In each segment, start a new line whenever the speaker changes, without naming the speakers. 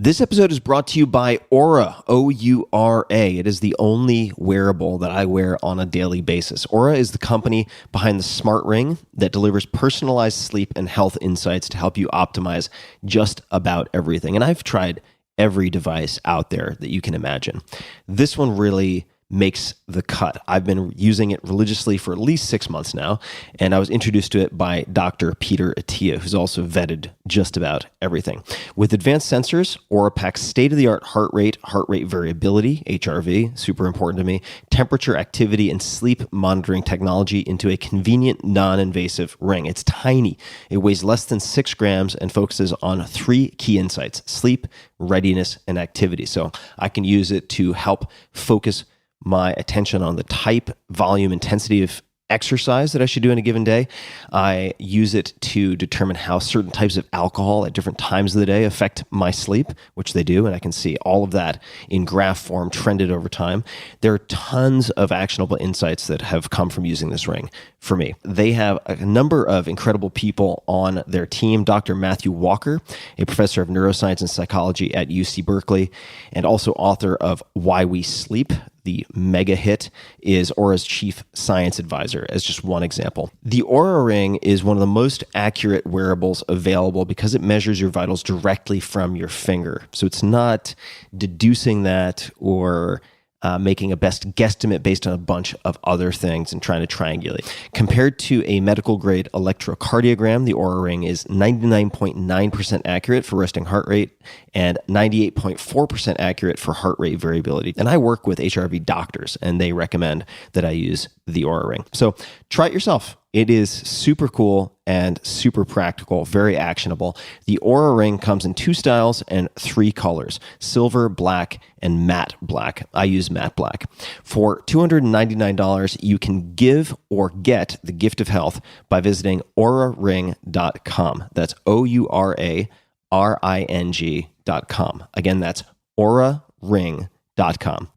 This episode is brought to you by Oura, O-U-R-A. It is the only wearable that I wear on a daily basis. Oura is the company behind the smart ring that delivers personalized sleep and health insights to help you optimize just about everything. And I've tried every device out there that you can imagine. This one really makes the cut. I've been using it religiously for at least 6 months now, and I was introduced to it by Dr. Peter Attia, who's also vetted just about everything. With advanced sensors, Oura packs state-of-the-art heart rate variability, HRV, super important to me, temperature, activity, and sleep monitoring technology into a convenient, non-invasive ring. It's tiny. It weighs less than 6 grams and focuses on 3 key insights: sleep, readiness, and activity. So I can use it to help focus my attention on the type, volume, intensity of exercise that I should do in a given day. I use it to determine how certain types of alcohol at different times of the day affect my sleep, which they do, and I can see all of that in graph form trended over time. There are tons of actionable insights that have come from using this ring for me. They have a number of incredible people on their team. Dr. Matthew Walker, a professor of neuroscience and psychology at UC Berkeley, and also author of Why We Sleep. The mega hit is Oura's chief science advisor, as just one example. The Oura Ring is one of the most accurate wearables available because it measures your vitals directly from your finger. So it's not deducing that or making a best guesstimate based on a bunch of other things and trying to triangulate. Compared to a medical-grade electrocardiogram, the Oura Ring is 99.9% accurate for resting heart rate and 98.4% accurate for heart rate variability. And I work with HRV doctors, and they recommend that I use the Oura Ring. So try it yourself. It is super cool and super practical, very actionable. The Oura Ring comes in 2 styles and 3 colors: silver, black, and matte black. I use matte black. For $299, you can give or get the gift of health by visiting ouraring.com. That's OURARING.com. Again, that's ouraring.com.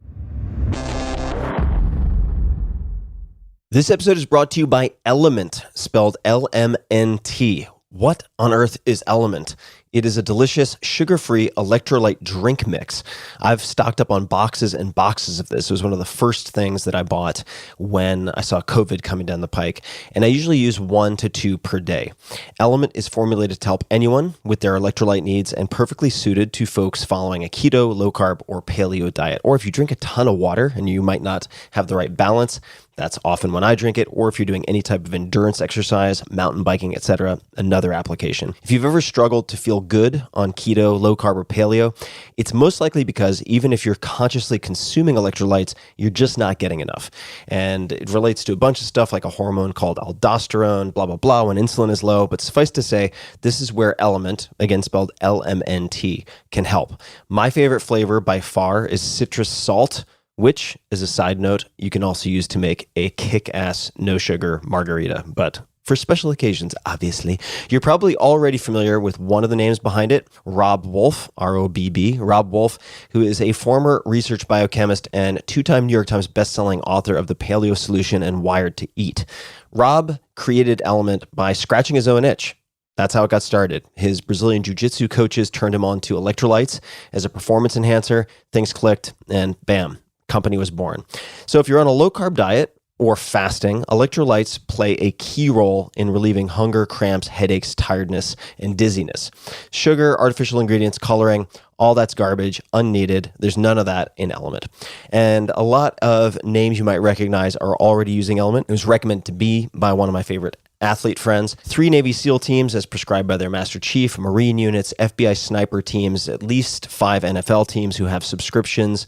This episode is brought to you by Element, spelled L-M-N-T. What on earth is Element? It is a delicious, sugar-free electrolyte drink mix. I've stocked up on boxes and boxes of this. It was one of the first things that I bought when I saw COVID coming down the pike, and I usually use 1 to 2 per day. Element is formulated to help anyone with their electrolyte needs and perfectly suited to folks following a keto, low-carb, or paleo diet. Or if you drink a ton of water and you might not have the right balance, that's often when I drink it, or if you're doing any type of endurance exercise, mountain biking, etc., another application. If you've ever struggled to feel good on keto, low carb, or paleo, it's most likely because even if you're consciously consuming electrolytes, you're just not getting enough. And it relates to a bunch of stuff like a hormone called aldosterone, blah, blah, blah, when insulin is low. But suffice to say, this is where Element, again spelled L-M-N-T, can help. My favorite flavor by far is citrus salt, which, as a side note, you can also use to make a kick-ass no-sugar margarita. But for special occasions, obviously. You're probably already familiar with one of the names behind it, Robb Wolf, R-O-B-B, Robb Wolf, who is a former research biochemist and 2-time New York Times bestselling author of The Paleo Solution and Wired to Eat. Robb created Element by scratching his own itch. That's how it got started. His Brazilian jiu-jitsu coaches turned him on to electrolytes as a performance enhancer. Things clicked, and bam, company was born. So if you're on a low-carb diet or fasting, electrolytes play a key role in relieving hunger, cramps, headaches, tiredness, and dizziness. Sugar, artificial ingredients, coloring, all that's garbage, unneeded. There's none of that in Element. And a lot of names you might recognize are already using Element. It was recommended to be by one of my favorite athlete friends, 3 Navy SEAL teams as prescribed by their Master Chief, Marine units, FBI sniper teams, at least 5 NFL teams who have subscriptions.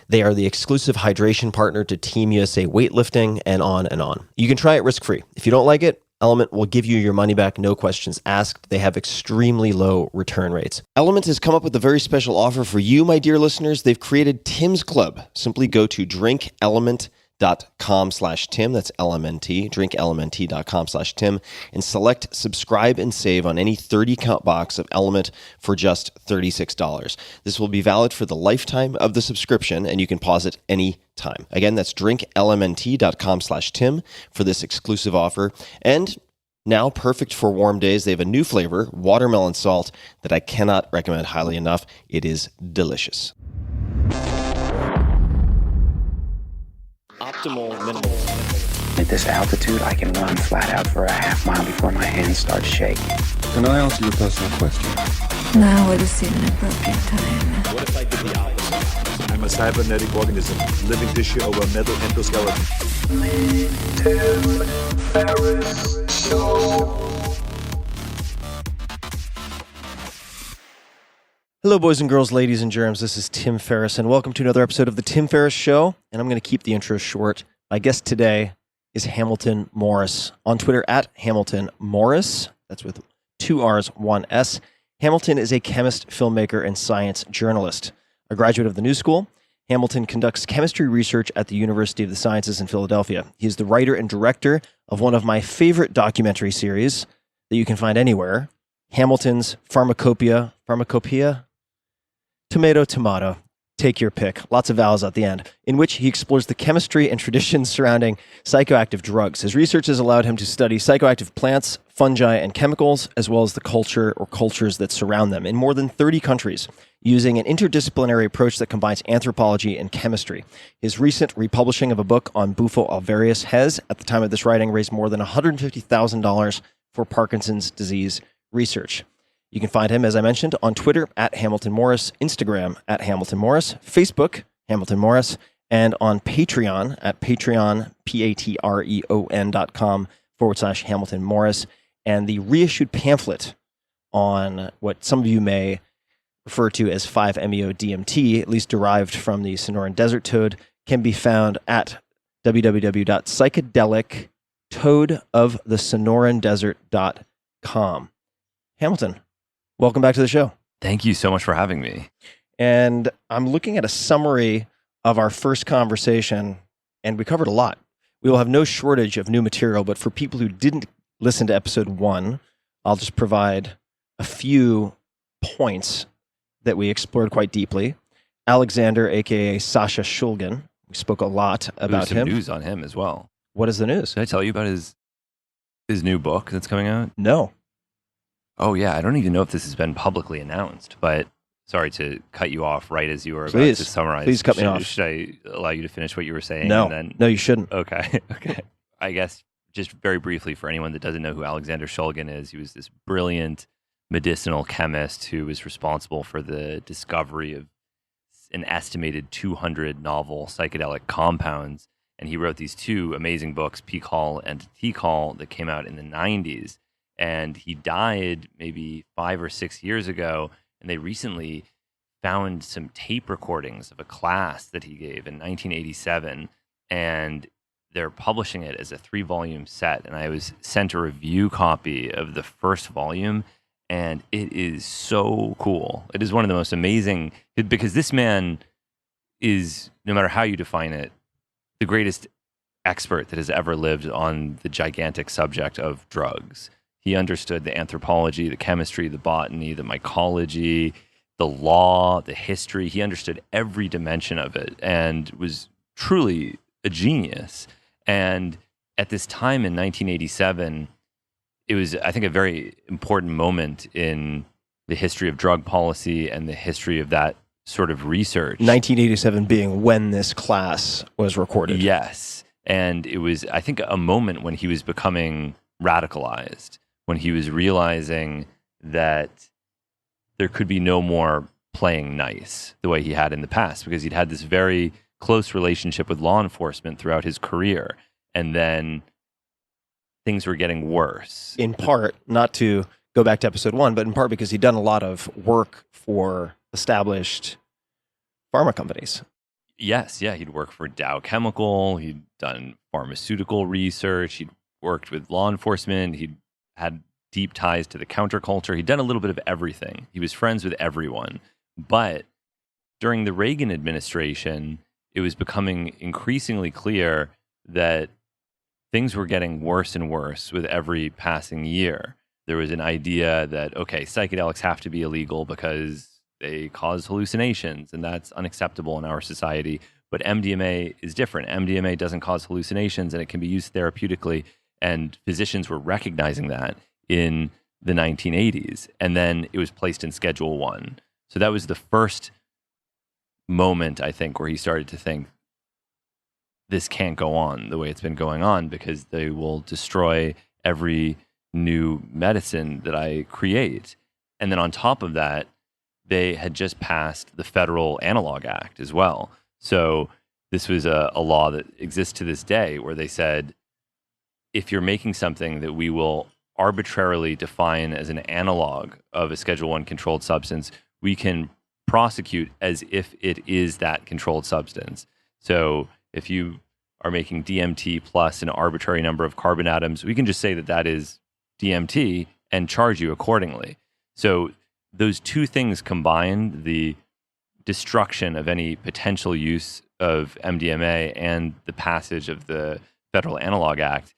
They are the exclusive hydration partner to Team USA weightlifting, and on and on. You can try it risk-free. If you don't like it, Element will give you your money back, no questions asked. They have extremely low return rates. Element has come up with a very special offer for you, my dear listeners. They've created Tim's Club. Simply go to drinkelement.com/Tim. That's LMNT, drinkelement.com/Tim, and select subscribe and save on any 30-count box of Element for just $36. This will be valid for the lifetime of the subscription, and you can pause it any time. Again, that's drinkelement.com/Tim for this exclusive offer. And Now perfect for warm days. They have a new flavor, watermelon salt, that I cannot recommend highly enough. It is delicious. Optimal minimal.
At this altitude, I can run flat out for a half mile before my hands start shaking.
Can I ask you a personal question?
Now would seem an appropriate time.
What if I did the opposite?
I'm a cybernetic organism, living tissue over a metal endoskeleton.
Hello, boys and girls, ladies and germs. This is Tim Ferriss, and welcome to another episode of The Tim Ferriss Show. And I'm going to keep the intro short. My guest today is Hamilton Morris. On Twitter, at Hamilton Morris. That's with 2 R's, 1 S. Hamilton is a chemist, filmmaker, and science journalist. A graduate of the New School, Hamilton conducts chemistry research at the University of the Sciences in Philadelphia. He is the writer and director of one of my favorite documentary series that you can find anywhere, Hamilton's Pharmacopoeia, Tomato, take your pick, lots of vowels at the end, in which he explores the chemistry and traditions surrounding psychoactive drugs. His research has allowed him to study psychoactive plants, fungi, and chemicals, as well as the culture or cultures that surround them in more than 30 countries, using an interdisciplinary approach that combines anthropology and chemistry. His recent republishing of a book on Bufo alvarius has, at the time of this writing, raised more than $150,000 for Parkinson's disease research. You can find him, as I mentioned, on Twitter at Hamilton Morris, Instagram at Hamilton Morris, Facebook, Hamilton Morris, and on Patreon at Patreon, patreon.com/Hamilton Morris, and the reissued pamphlet on what some of you may refer to as 5-MeO-DMT, at least derived from the Sonoran Desert Toad, can be found at www.psychedelictoadofthesonorandesert.com. Hamilton, welcome back to the show.
Thank you so much for having me.
And I'm looking at a summary of our first conversation, and we covered a lot. We will have no shortage of new material, but for people who didn't listen to episode 1, I'll just provide a few points that we explored quite deeply. Alexander, aka Sasha Shulgin, we spoke a lot about him.
There's some news on him as well.
What is the news?
Did I tell you about his new book that's coming out?
No.
Oh, yeah. I don't even know if this has been publicly announced, but sorry to cut you off right as you were about to summarize.
Please cut me off.
Should I allow you to finish what you were saying?
No,
and then...
no, you shouldn't.
Okay. I guess just very briefly for anyone that doesn't know who Alexander Shulgin is, he was this brilliant medicinal chemist who was responsible for the discovery of an estimated 200 novel psychedelic compounds. And he wrote these 2 amazing books, Peak Hall and Teak Hall, that came out in the 90s. And he died maybe 5 or 6 years ago, and they recently found some tape recordings of a class that he gave in 1987, and they're publishing it as a 3-volume set. And I was sent a review copy of the first volume, and it is so cool. It is one of the most amazing, because this man is, no matter how you define it, the greatest expert that has ever lived on the gigantic subject of drugs. He understood the anthropology, the chemistry, the botany, the mycology, the law, the history. He understood every dimension of it and was truly a genius. And at this time in 1987, it was, I think, a very important moment in the history of drug policy and the history of that sort of research.
1987 being when this class was recorded.
Yes. And it was, I think, a moment when he was becoming radicalized, when he was realizing that there could be no more playing nice the way he had in the past, because he'd had this very close relationship with law enforcement throughout his career. And then things were getting worse.
In part, not to go back to episode 1, but in part because he'd done a lot of work for established pharma companies.
Yes, yeah. He'd worked for Dow Chemical. He'd done pharmaceutical research. He'd worked with law enforcement. He'd had deep ties to the counterculture. He'd done a little bit of everything. He was friends with everyone. But during the Reagan administration, it was becoming increasingly clear that things were getting worse and worse with every passing year. There was an idea that, okay, psychedelics have to be illegal because they cause hallucinations, and that's unacceptable in our society. But MDMA is different. MDMA doesn't cause hallucinations, and it can be used therapeutically. And physicians were recognizing that in the 1980s. And then it was placed in Schedule 1. So that was the first moment, I think, where he started to think, this can't go on the way it's been going on, because they will destroy every new medicine that I create. And then on top of that, they had just passed the Federal Analog Act as well. So this was a law that exists to this day, where they said, if you're making something that we will arbitrarily define as an analog of a Schedule 1 controlled substance, we can prosecute as if it is that controlled substance. So if you are making DMT plus an arbitrary number of carbon atoms, we can just say that that is DMT and charge you accordingly. So those two things combined, the destruction of any potential use of MDMA and the passage of the Federal Analog Act,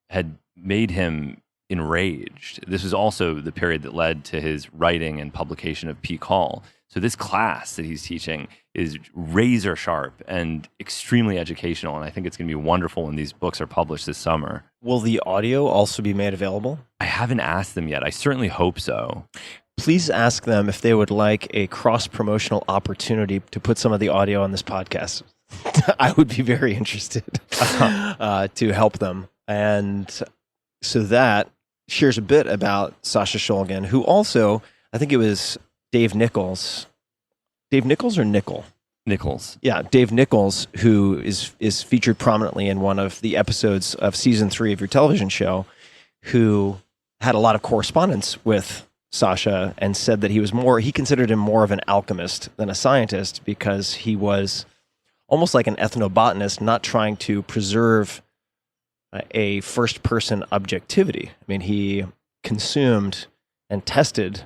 had made him enraged. This was also the period that led to his writing and publication of Peak Hall. So this class that he's teaching is razor sharp and extremely educational, and I think it's going to be wonderful when these books are published this summer.
Will the audio also be made available?
I haven't asked them yet. I certainly hope so.
Please ask them if they would like a cross-promotional opportunity to put some of the audio on this podcast. I would be very interested to help them. And so that shares a bit about Sasha Shulgin, who also, I think it was Dave Nichols. Dave Nichols or Nickel?
Nichols.
Yeah, Dave Nichols, who is featured prominently in one of the episodes of season 3 of your television show, who had a lot of correspondence with Sasha and said that he considered him more of an alchemist than a scientist, because he was almost like an ethnobotanist, not trying to preserve a first-person objectivity. I mean, he consumed and tested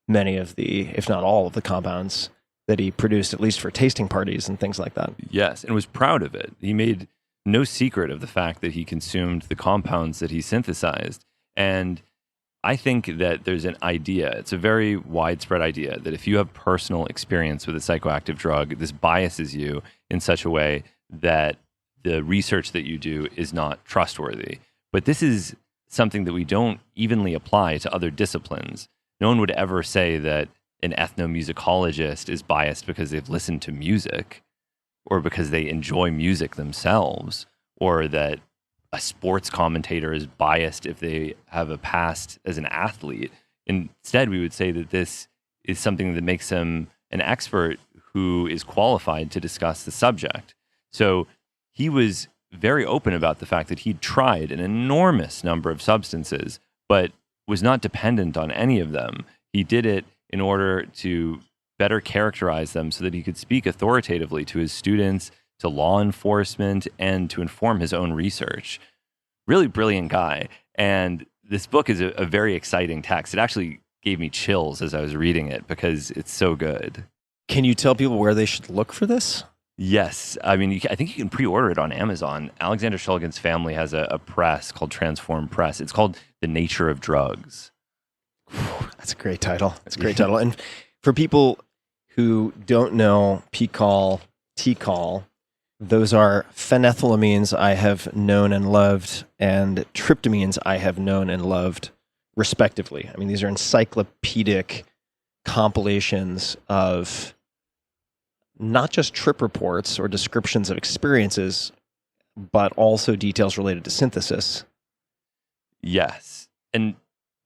many of the, if not all of the compounds that he produced, at least for tasting parties and things like that.
Yes, and was proud of it. He made no secret of the fact that he consumed the compounds that he synthesized. And I think that there's an idea, it's a very widespread idea, that if you have personal experience with a psychoactive drug, this biases you in such a way that the research that you do is not trustworthy. But this is something that we don't evenly apply to other disciplines. No one would ever say that an ethnomusicologist is biased because they've listened to music, or because they enjoy music themselves, or that a sports commentator is biased if they have a past as an athlete. Instead, we would say that this is something that makes them an expert who is qualified to discuss the subject. So he was very open about the fact that he'd tried an enormous number of substances, but was not dependent on any of them. He did it in order to better characterize them so that he could speak authoritatively to his students, to law enforcement, and to inform his own research. Really brilliant guy. And this book is a very exciting text. It actually gave me chills as I was reading it because it's so good.
Can you tell people where they should look for this?
Yes. I mean, I think you can pre-order it on Amazon. Alexander Shulgin's family has a press called Transform Press. It's called The Nature of Drugs.
That's a great title. That's a great title. And for people who don't know P-Call, T-Call, those are phenethylamines I have known and loved, and tryptamines I have known and loved, respectively. I mean, these are encyclopedic compilations of not just trip reports or descriptions of experiences, but also details related to synthesis.
Yes. And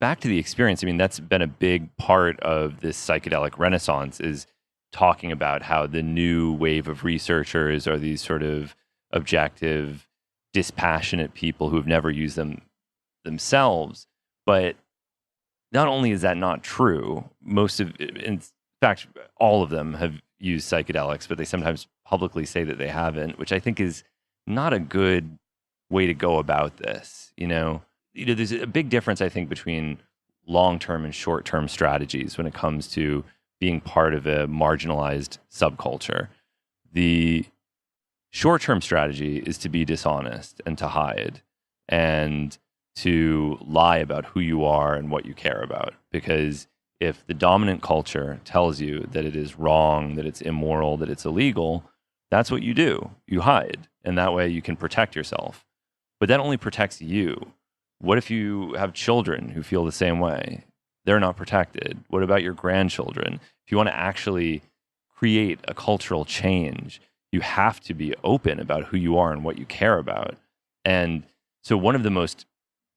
back to the experience, I mean, that's been a big part of this psychedelic renaissance, is talking about how the new wave of researchers are these sort of objective, dispassionate people who have never used them themselves. But not only is that not true, in fact, all of them have used psychedelics, but they sometimes publicly say that they haven't, which I think is not a good way to go about this. There's a big difference, I think, between long-term and short-term strategies when it comes to being part of a marginalized subculture. The short-term strategy is to be dishonest and to hide and to lie about who you are and what you care about. Because if the dominant culture tells you that it is wrong, that it's immoral, that it's illegal, that's what you do. You hide. And that way you can protect yourself. but that only protects you. What if you have children who feel the same way? They're not protected. What about your grandchildren? If you want to actually create a cultural change, you have to be open about who you are and what you care about. And so one of the most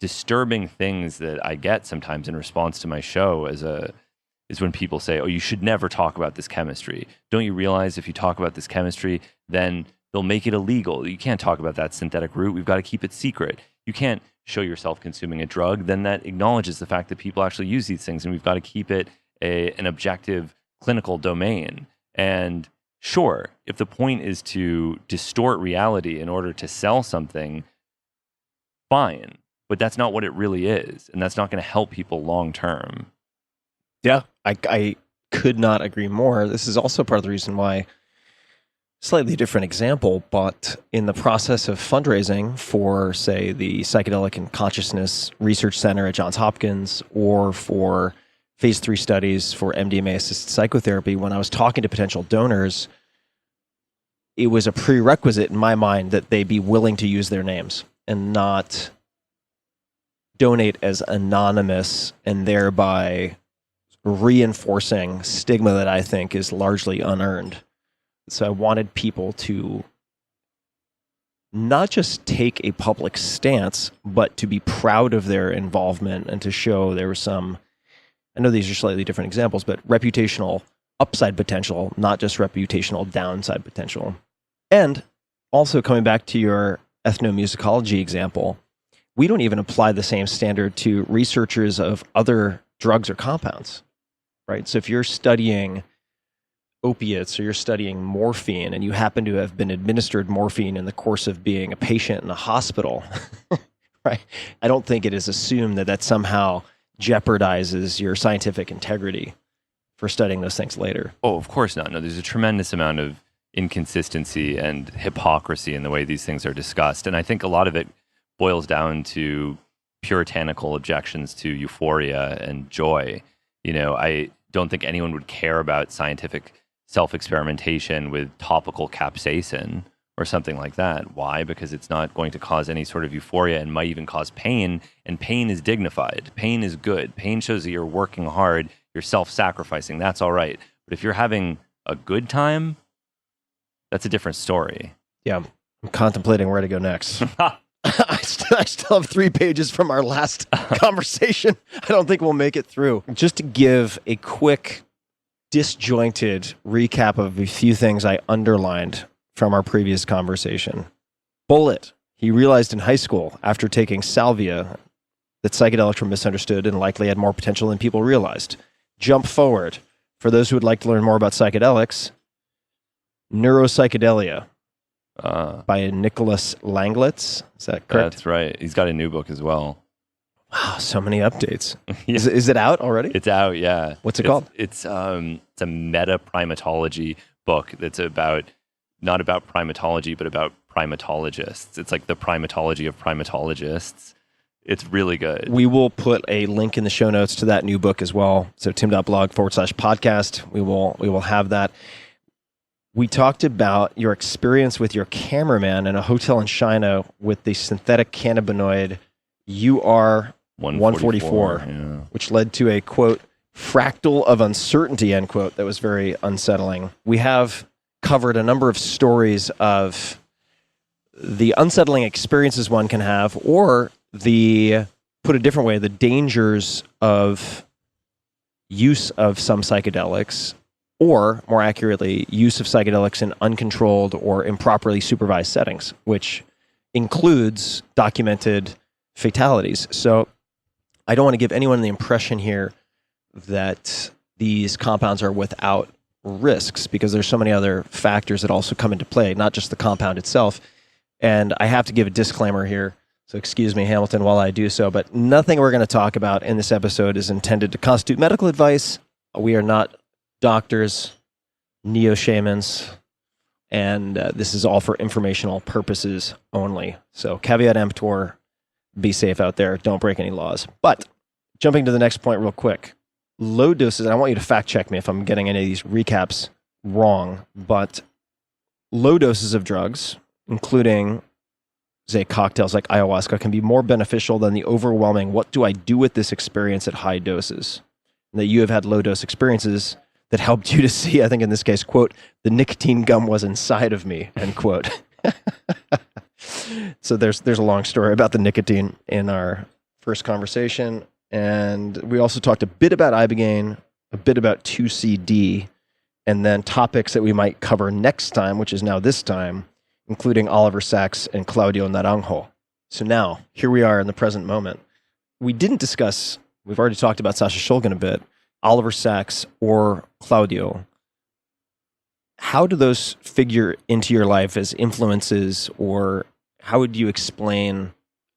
disturbing things that I get sometimes in response to my show is when people say, oh, you should never talk about this chemistry. Don't you realize if you talk about this chemistry, then they'll make it illegal. You can't talk about that synthetic root. We've got to keep it secret. You can't show yourself consuming a drug. Then that acknowledges the fact that people actually use these things, and we've got to keep it an objective clinical domain. And sure, if the point is to distort reality in order to sell something, fine. But that's not what it really is. And that's not going to help people long term.
Yeah, I could not agree more. This is also part of the reason why, slightly different example, but in the process of fundraising for, say, the Psychedelic and Consciousness Research Center at Johns Hopkins, or for phase 3 studies for MDMA-assisted psychotherapy, when I was talking to potential donors, it was a prerequisite in my mind that they be willing to use their names and not donate as anonymous, and thereby reinforcing stigma that I think is largely unearned. So I wanted people to not just take a public stance, but to be proud of their involvement and to show there was some, I know these are slightly different examples, but reputational upside potential, not just reputational downside potential. And also coming back to your ethnomusicology example, we don't even apply the same standard to researchers of other drugs or compounds, right? So if you're studying opiates or you're studying morphine and you happen to have been administered morphine in the course of being a patient in a hospital, right? I don't think it is assumed that that somehow jeopardizes your scientific integrity for studying those things later.
Oh, of course not. No, there's a tremendous amount of inconsistency and hypocrisy in the way these things are discussed. And I think a lot of it boils down to puritanical objections to euphoria and joy. You know, I don't think anyone would care about scientific self-experimentation with topical capsaicin or something like that. Why? Because it's not going to cause any sort of euphoria and might even cause pain, and pain is dignified. Pain is good. Pain shows that you're working hard, you're self-sacrificing. That's all right. But if you're having a good time, that's a different story.
Yeah, I'm contemplating where to go next. I still have 3 pages from our last conversation. I don't think we'll make it through. Just to give a quick, disjointed recap of a few things I underlined from our previous conversation. Bullet. He realized in high school, after taking salvia, that psychedelics were misunderstood and likely had more potential than people realized. Jump forward. For those who would like to learn more about psychedelics, Neuropsychedelia. By Nicholas Langlitz. Is that correct?
That's right. He's got a new book as well.
Wow, so many updates.
Yeah.
Is it out already?
It's out, yeah.
What's it called?
It's a meta primatology book that's not about primatology, but about primatologists. It's like the primatology of primatologists. It's really good.
We will put a link in the show notes to that new book as well. So tim.blog/podcast. We will have that. We talked about your experience with your cameraman in a hotel in China with the synthetic cannabinoid UR144, which led to a, quote, fractal of uncertainty, end quote, that was very unsettling. We have covered a number of stories of the unsettling experiences one can have, or put a different way, the dangers of use of some psychedelics, or more accurately, use of psychedelics in uncontrolled or improperly supervised settings, which includes documented fatalities. So I don't want to give anyone the impression here that these compounds are without risks, because there's so many other factors that also come into play, not just the compound itself. And I have to give a disclaimer here, so excuse me, Hamilton, while I do so, but nothing we're going to talk about in this episode is intended to constitute medical advice. We are not doctors, neo-shamans, and this is all for informational purposes only. So caveat emptor, be safe out there, don't break any laws. But jumping to the next point real quick, low doses, and I want you to fact check me if I'm getting any of these recaps wrong, but low doses of drugs, including cocktails like ayahuasca can be more beneficial than the overwhelming, what do I do with this experience at high doses? And that you have had low dose experiences that helped you to see, I think in this case, quote, the nicotine gum was inside of me, end quote. So there's a long story about the nicotine in our first conversation. And we also talked a bit about Ibogaine, a bit about 2CD, and then topics that we might cover next time, which is now this time, including Oliver Sacks and Claudio Naranjo. So now, here we are in the present moment. We didn't discuss, we've already talked about Sasha Shulgin a bit, Oliver Sacks or Claudio. How do those figure into your life as influences, or how would you explain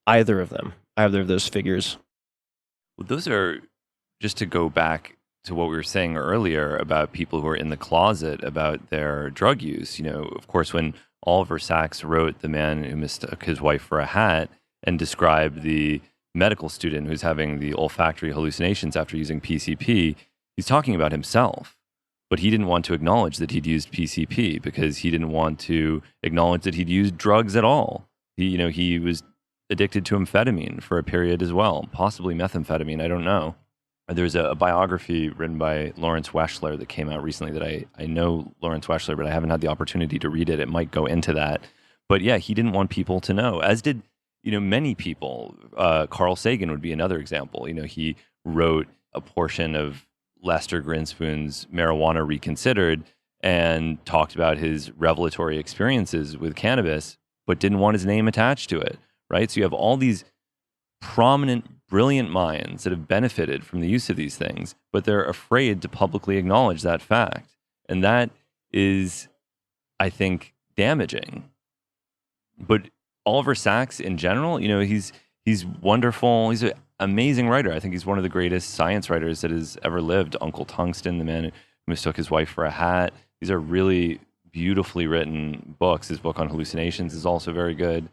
either of them, either of those figures?
Well, those are, just to go back to what we were saying earlier about people who are in the closet about their drug use. You know, of course, when Oliver Sacks wrote The Man Who Mistook His Wife for a Hat and described the medical student who's having the olfactory hallucinations after using PCP, he's talking about himself. But he didn't want to acknowledge that he'd used PCP because he didn't want to acknowledge that he'd used drugs at all. He was addicted to amphetamine for a period as well, possibly methamphetamine, I don't know. There's a biography written by Lawrence Weschler that came out recently that I know Lawrence Weschler, but I haven't had the opportunity to read it. It might go into that. But yeah, he didn't want people to know, as did, many people. Carl Sagan would be another example. He wrote a portion of Lester Grinspoon's Marijuana Reconsidered and talked about his revelatory experiences with cannabis, but didn't want his name attached to it, right? So you have all these prominent, brilliant minds that have benefited from the use of these things, but they're afraid to publicly acknowledge that fact. And that is, I think, damaging. But Oliver Sacks in general, he's wonderful. He's an amazing writer. I think he's one of the greatest science writers that has ever lived. Uncle Tungsten, The Man Who Mistook His Wife for a Hat. These are really beautifully written books. His book on hallucinations is also very good.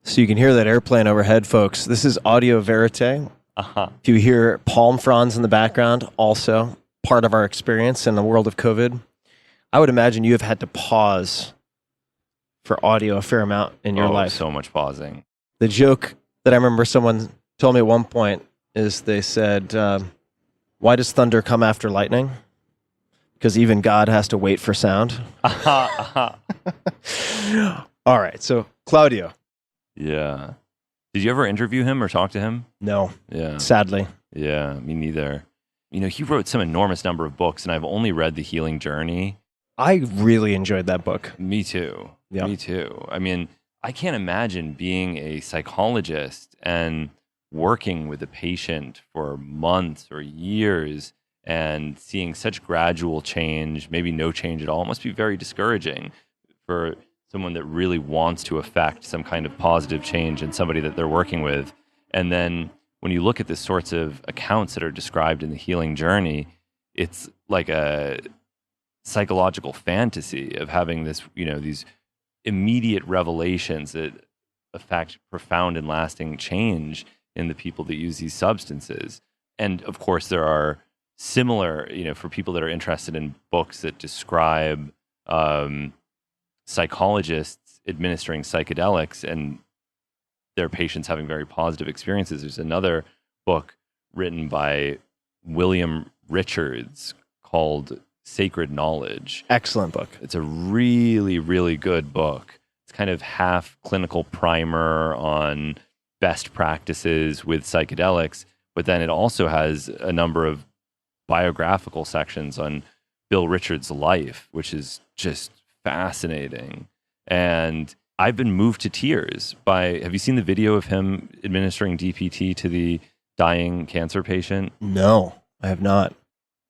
So you can hear that airplane overhead, folks. This is audio verite. If you hear palm fronds in the background, also part of our experience in the world of COVID. I would imagine you have had to pause for audio a fair amount in your life.
So much pausing.
The joke that I remember someone told me at one point is they said, why does thunder come after lightning? Because even God has to wait for sound. All right, so Claudio.
Yeah. Did you ever interview him or talk to him?
No.
Yeah.
Sadly.
Yeah, me neither. He wrote some enormous number of books, and I've only read The Healing Journey.
I really enjoyed that book.
Me too.
Yeah.
Me too. I mean, I can't imagine being a psychologist and working with a patient for months or years and seeing such gradual change, maybe no change at all. It must be very discouraging for someone that really wants to affect some kind of positive change in somebody that they're working with. And then when you look at the sorts of accounts that are described in The Healing Journey, it's like a psychological fantasy of having this, these immediate revelations that affect profound and lasting change in the people that use these substances. And of course, there are similar, for people that are interested in books that describe psychologists administering psychedelics and their patients having very positive experiences. There's another book written by William Richards called Sacred Knowledge.
Excellent book.
It's a really, really good book. It's kind of half clinical primer on best practices with psychedelics, but then it also has a number of biographical sections on Bill Richards' life, which is just fascinating. And I've been moved to tears by, have you seen the video of him administering DPT to the dying cancer patient?
No, I have not.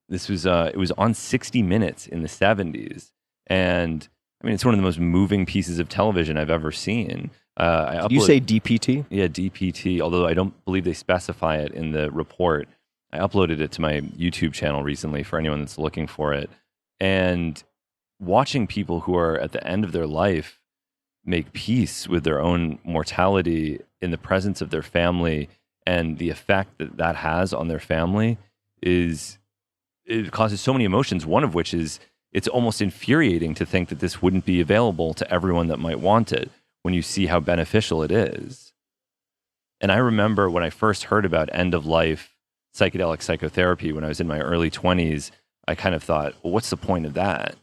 This was, it was on 60 Minutes in the 70s. And I mean, it's one of the most moving pieces of television I've ever seen.
You say DPT?
Yeah, DPT, although I don't believe they specify it in the report. I uploaded it to my YouTube channel recently for anyone that's looking for it. And watching people who are at the end of their life make peace with their own mortality in the presence of their family and the effect that that has on their family it causes so many emotions, one of which is it's almost infuriating to think that this wouldn't be available to everyone that might want it. when you see how beneficial it is. And I remember when I first heard about end-of-life psychedelic psychotherapy when I was in my early 20s, I kind of thought, well, what's the point of that?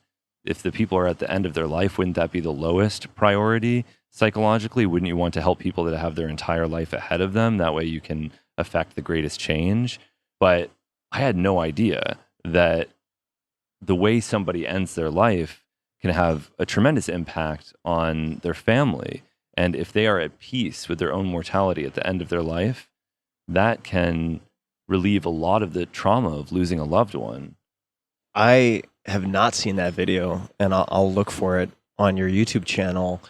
If the people are at the end of their life, wouldn't that be the lowest priority psychologically? Wouldn't you want to help people that have their entire life ahead of them? That way you can affect the greatest change. But I had no idea that the way somebody ends their life can have a tremendous impact on their family. And if they are at peace with their own mortality at the end of their life, that can relieve a lot of the trauma of losing a loved one.
I have not seen that video, and I'll look for it on your YouTube channel.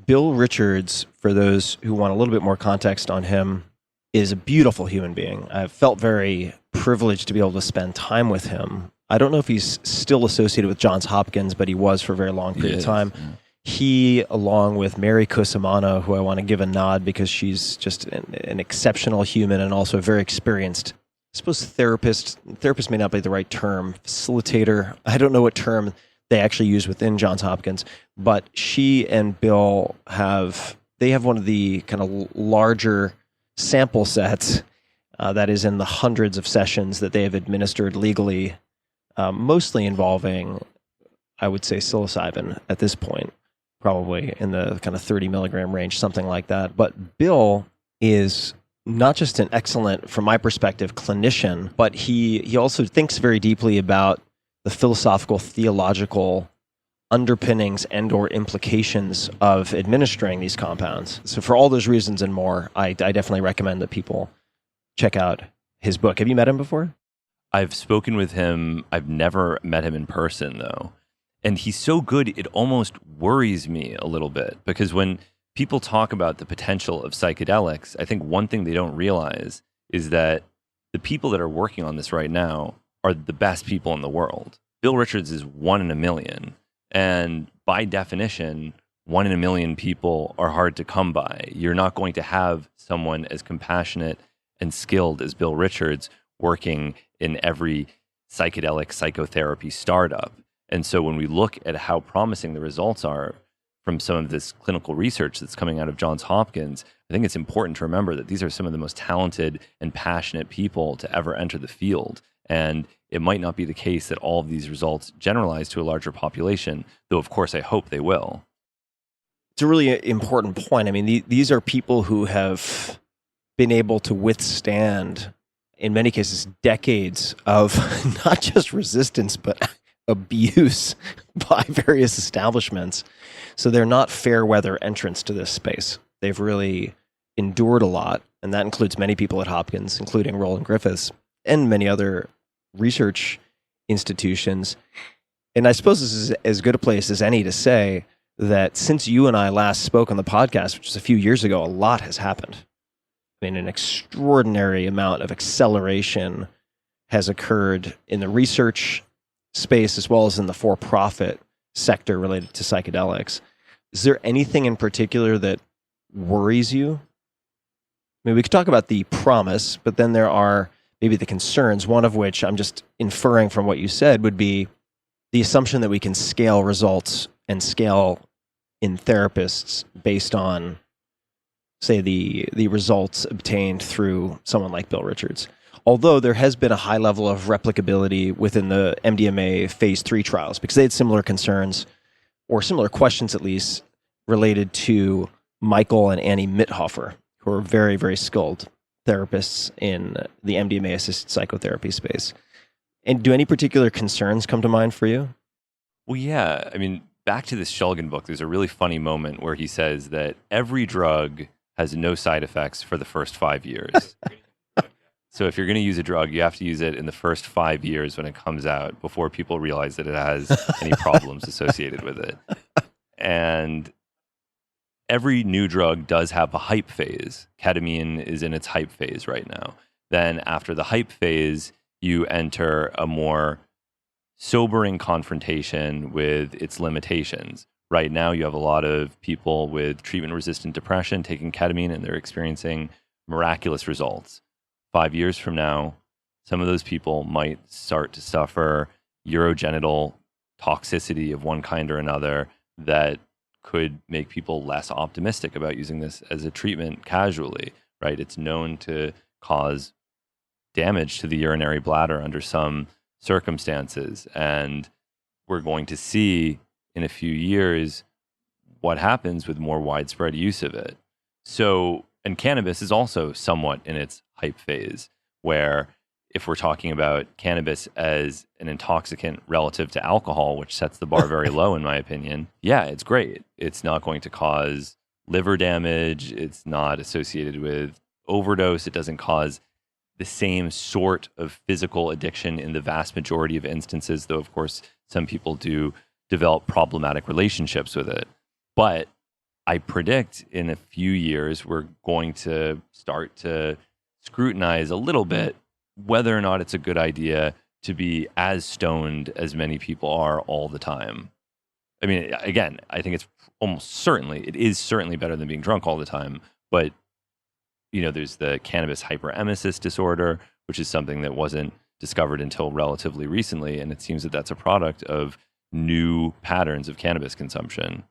Bill Richards, for those who want a little bit more context on him, is a beautiful human being. I've felt very privileged to be able to spend time with him. I don't know if he's still associated with Johns Hopkins, but he was for a very long period of time. Yeah. He, along with Mary Cosimano, who I want to give a nod because she's just an exceptional human and also a very experienced, I suppose therapist may not be the right term, facilitator. I don't know what term they actually use within Johns Hopkins, but she and Bill have one of the kind of larger sample sets that is in the hundreds of sessions that they have administered legally, mostly involving, I would say, psilocybin at this point, probably in the kind of 30 milligram range, something like that. But Bill is not just an excellent, from my perspective, clinician, but he also thinks very deeply about the philosophical, theological underpinnings and or implications of administering these compounds. So for all those reasons and more, I definitely recommend that people check out his book. Have you met him before?
I've spoken with him. I've never met him in person, though. And he's so good, it almost worries me a little bit, because when people talk about the potential of psychedelics, I think one thing they don't realize is that the people that are working on this right now are the best people in the world. Bill Richards is 1 in a million. And by definition, 1 in a million people are hard to come by. You're not going to have someone as compassionate and skilled as Bill Richards working in every psychedelic psychotherapy startup. And so when we look at how promising the results are from some of this clinical research that's coming out of Johns Hopkins, I think it's important to remember that these are some of the most talented and passionate people to ever enter the field. And it might not be the case that all of these results generalize to a larger population, though of course I hope they will.
It's a really important point. I mean, these are people who have been able to withstand, in many cases, decades of not just resistance, but abuse by various establishments. So they're not fair weather entrants to this space. They've really endured a lot, and that includes many people at Hopkins, including Roland Griffiths and many other research institutions. And I suppose this is as good a place as any to say that since you and I last spoke on the podcast, which was a few years ago, a lot has happened. I mean, an extraordinary amount of acceleration has occurred in the research space as well as in the for-profit sector related to psychedelics. Is there anything in particular that worries you? I mean, we could talk about the promise, but then there are maybe the concerns, one of which I'm just inferring from what you said would be the assumption that we can scale results and scale in therapists based on, say, the results obtained through someone like Bill Richards. Although there has been a high level of replicability within the MDMA phase 3 trials, because they had similar concerns, or similar questions at least, related to Michael and Annie Mithofer, who are very, very skilled therapists in the MDMA-assisted psychotherapy space. And do any particular concerns come to mind for you?
Well, yeah. I mean, back to this Shulgin book, there's a really funny moment where he says that every drug has no side effects for the first 5 years. So if you're going to use a drug, you have to use it in the first 5 years when it comes out before people realize that it has any problems associated with it. And every new drug does have a hype phase. Ketamine is in its hype phase right now. Then after the hype phase, you enter a more sobering confrontation with its limitations. Right now, you have a lot of people with treatment-resistant depression taking ketamine, and they're experiencing miraculous results. 5 years from now, some of those people might start to suffer urogenital toxicity of one kind or another that could make people less optimistic about using this as a treatment casually, right? It's known to cause damage to the urinary bladder under some circumstances. And we're going to see in a few years what happens with more widespread use of it. So, and cannabis is also somewhat in its hype phase, where if we're talking about cannabis as an intoxicant relative to alcohol, which sets the bar very low, in my opinion, yeah, it's great. It's not going to cause liver damage. It's not associated with overdose. It doesn't cause the same sort of physical addiction in the vast majority of instances, though, of course, some people do develop problematic relationships with it. But I predict in a few years, we're going to start to scrutinize a little bit whether or not it's a good idea to be as stoned as many people are all the time. I mean, again, I think it is certainly better than being drunk all the time. But, there's the cannabis hyperemesis disorder, which is something that wasn't discovered until relatively recently. And it seems that that's a product of new patterns of cannabis consumption.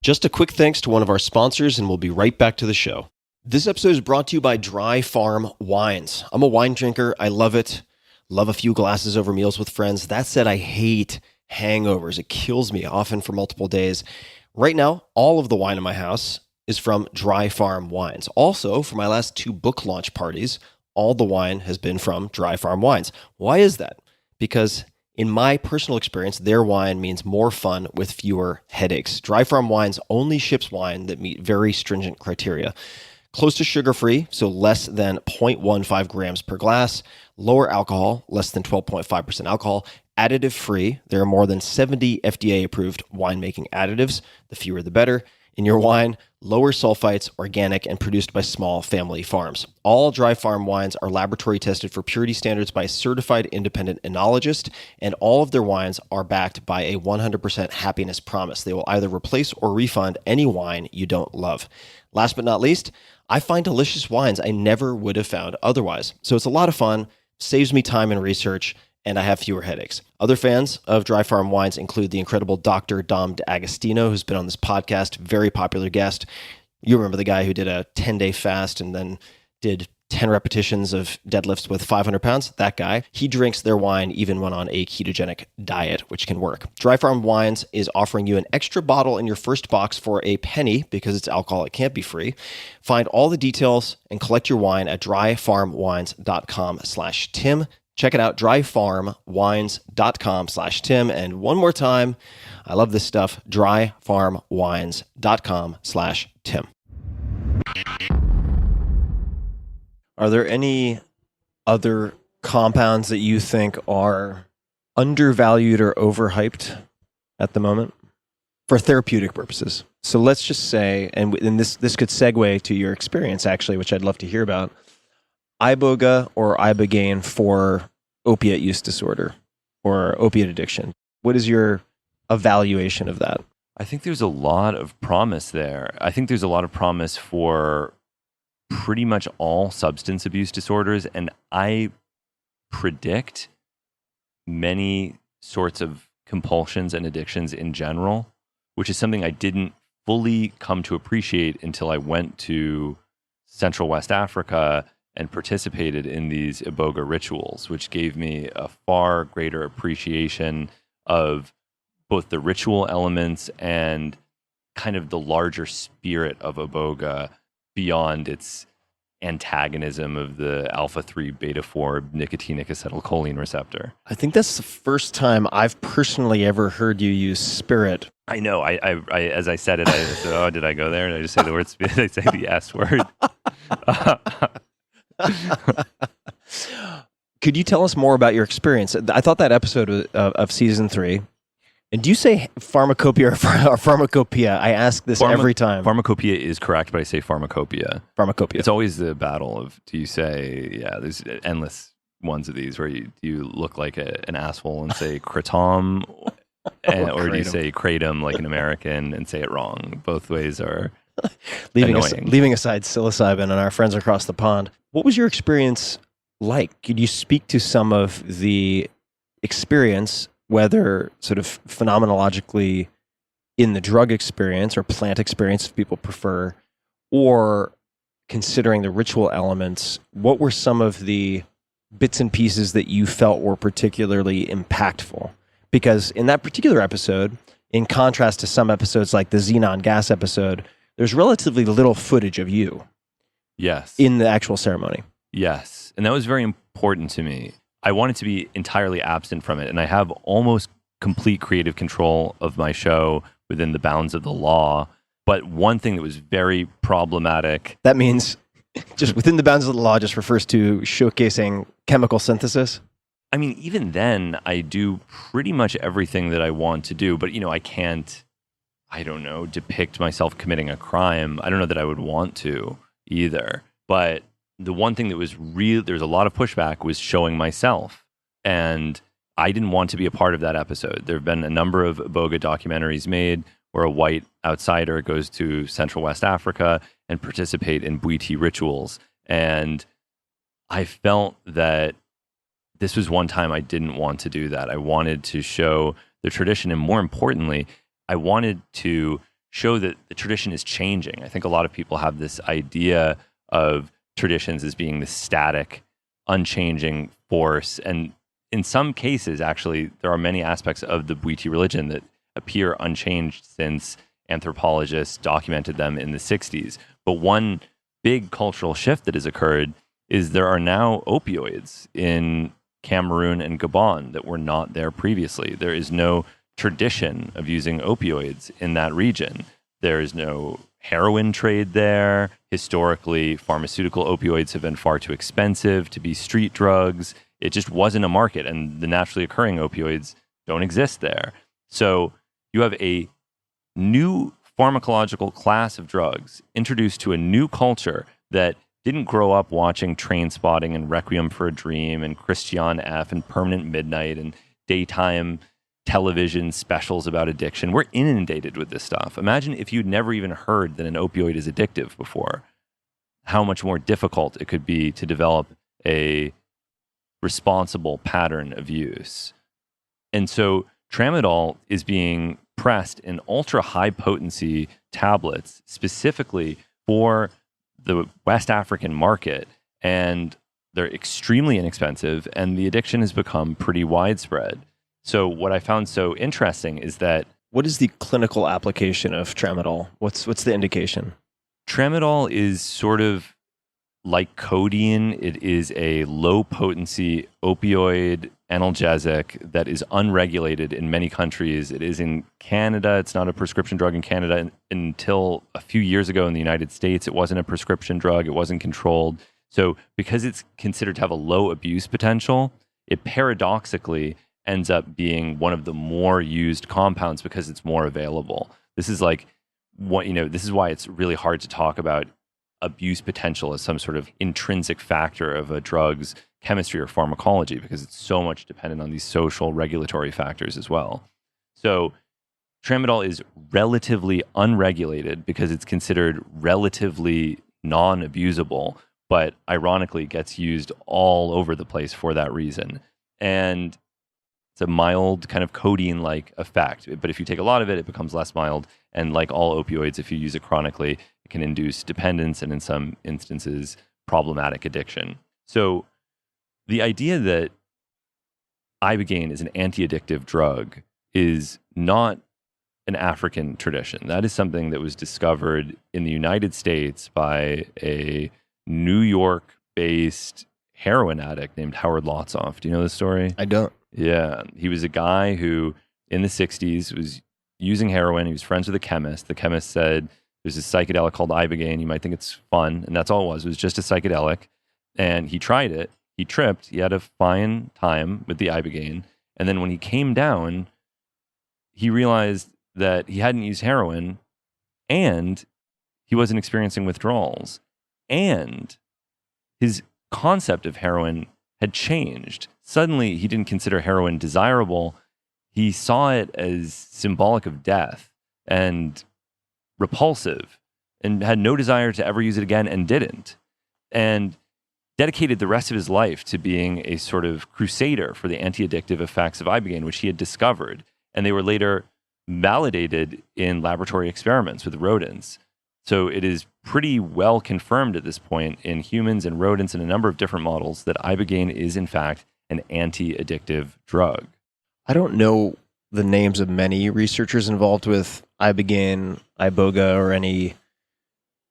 Just a quick thanks to one of our sponsors, and we'll be right back to the show. This episode is brought to you by Dry Farm Wines. I'm a wine drinker. I love it. Love a few glasses over meals with friends. That said, I hate hangovers. It kills me, often for multiple days. Right now, all of the wine in my house is from Dry Farm Wines. Also, for my last 2 book launch parties, all the wine has been from Dry Farm Wines. Why is that? Because in my personal experience, their wine means more fun with fewer headaches. Dry Farm Wines only ships wine that meet very stringent criteria. Close to sugar-free, so less than 0.15 grams per glass, lower alcohol, less than 12.5% alcohol, additive-free. There are more than 70 FDA-approved winemaking additives. The fewer, the better. In your wine, lower sulfites, organic, and produced by small family farms. All Dry Farm wines are laboratory tested for purity standards by a certified independent enologist, and all of their wines are backed by a 100% happiness promise. They will either replace or refund any wine you don't love. Last but not least, I find delicious wines I never would have found otherwise. So it's a lot of fun, saves me time and research, and I have fewer headaches. Other fans of Dry Farm wines include the incredible Dr. Dom D'Agostino, who's been on this podcast, very popular guest. You remember the guy who did a 10-day fast and then did 10 repetitions of deadlifts with 500 pounds? That guy. He drinks their wine even when on a ketogenic diet, which can work. Dry Farm Wines is offering you an extra bottle in your first box for a penny because it's alcohol. It can't be free. Find all the details and collect your wine at dryfarmwines.com/Tim. Check it out, dryfarmwines.com/Tim. And one more time, I love this stuff, dryfarmwines.com/Tim. Are there any other compounds that you think are undervalued or overhyped at the moment for therapeutic purposes? So let's just say, and this could segue to your experience actually, which I'd love to hear about, Iboga or Ibogaine for opiate use disorder or opiate addiction. What is your evaluation of that?
I think there's a lot of promise there. I think there's a lot of promise for pretty much all substance abuse disorders, and I predict many sorts of compulsions and addictions in general, which is something I didn't fully come to appreciate until I went to Central West Africa and participated in these Iboga rituals, which gave me a far greater appreciation of both the ritual elements and kind of the larger spirit of Iboga beyond its antagonism of the alpha-3 beta-4 nicotinic acetylcholine receptor.
I think that's the first time I've personally ever heard you use spirit.
I know. I as I said it, I said, "Oh, did I go there? Did I just say the word spirit? Did I say the S word?"
Could you tell us more about your experience? I thought that episode of season 3. And do you say pharmacopoeia or pharmacopoeia? I ask this every time.
Pharmacopoeia is correct, but I say pharmacopoeia.
Pharmacopoeia.
It's always the battle of, do you say, there's endless ones of these where do you look like an asshole and say kratom, or do you say kratom like an American and say it wrong? Both ways are
leaving aside psilocybin and our friends across the pond. What was your experience like? Could you speak to some of the experience whether sort of phenomenologically in the drug experience or plant experience, if people prefer, or considering the ritual elements, what were some of the bits and pieces that you felt were particularly impactful? Because in that particular episode, in contrast to some episodes like the xenon gas episode, there's relatively little footage of you.
Yes.
In the actual ceremony.
Yes. And that was very important to me. I wanted to be entirely absent from it. And I have almost complete creative control of my show within the bounds of the law. But one thing that was very problematic.
That means just within the bounds of the law just refers to showcasing chemical synthesis.
I mean, even then, I do pretty much everything that I want to do. But, I can't, depict myself committing a crime. I don't know that I would want to either. But the one thing that was there's a lot of pushback was showing myself. And I didn't want to be a part of that episode. There have been a number of Iboga documentaries made where a white outsider goes to Central West Africa and participate in Bwiti rituals. And I felt that this was one time I didn't want to do that. I wanted to show the tradition, and more importantly, I wanted to show that the tradition is changing. I think a lot of people have this idea of traditions as being this static, unchanging force. And in some cases, actually, there are many aspects of the Bwiti religion that appear unchanged since anthropologists documented them in the 60s. But one big cultural shift that has occurred is there are now opioids in Cameroon and Gabon that were not there previously. There is no tradition of using opioids in that region. There is no heroin trade there. Historically, pharmaceutical opioids have been far too expensive to be street drugs. It just wasn't a market, and the naturally occurring opioids don't exist there. So you have a new pharmacological class of drugs introduced to a new culture that didn't grow up watching Train Spotting and Requiem for a Dream and Christiane F. and Permanent Midnight and daytime television specials about addiction. We're inundated with this stuff. Imagine if you'd never even heard that an opioid is addictive before, how much more difficult it could be to develop a responsible pattern of use. And so tramadol is being pressed in ultra high potency tablets specifically for the West African market, and they're extremely inexpensive, and the addiction has become pretty widespread. So what I found so interesting is that...
What is the clinical application of tramadol? What's the indication?
Tramadol is sort of like codeine. It is a low-potency opioid analgesic that is unregulated in many countries. It is in Canada. It's not a prescription drug in Canada. Until a few years ago in the United States, it wasn't a prescription drug. It wasn't controlled. So because it's considered to have a low abuse potential, it paradoxically ends up being one of the more used compounds because it's more available. This is like this is why it's really hard to talk about abuse potential as some sort of intrinsic factor of a drug's chemistry or pharmacology, because it's so much dependent on these social regulatory factors as well. So tramadol is relatively unregulated because it's considered relatively non-abusable, but ironically gets used all over the place for that reason. And it's a mild kind of codeine-like effect. But if you take a lot of it, it becomes less mild. And like all opioids, if you use it chronically, it can induce dependence and in some instances, problematic addiction. So the idea that Ibogaine is an anti-addictive drug is not an African tradition. That is something that was discovered in the United States by a New York-based heroin addict named Howard Lotsoff. Do you know this story?
I don't.
Yeah. He was a guy who in the 60s was using heroin. He was friends with a chemist. The chemist said, there's this psychedelic called Ibogaine. You might think it's fun. And that's all it was. It was just a psychedelic. And he tried it. He tripped. He had a fine time with the Ibogaine. And then when he came down, he realized that he hadn't used heroin and he wasn't experiencing withdrawals. And his concept of heroin had changed. Suddenly, he didn't consider heroin desirable. He saw it as symbolic of death and repulsive, and had no desire to ever use it again and didn't. And dedicated the rest of his life to being a sort of crusader for the anti-addictive effects of Ibogaine, which he had discovered. And they were later validated in laboratory experiments with rodents. So it is pretty well confirmed at this point in humans and rodents and a number of different models that Ibogaine is, in fact, an anti-addictive drug.
I don't know the names of many researchers involved with Ibogaine, Iboga, or any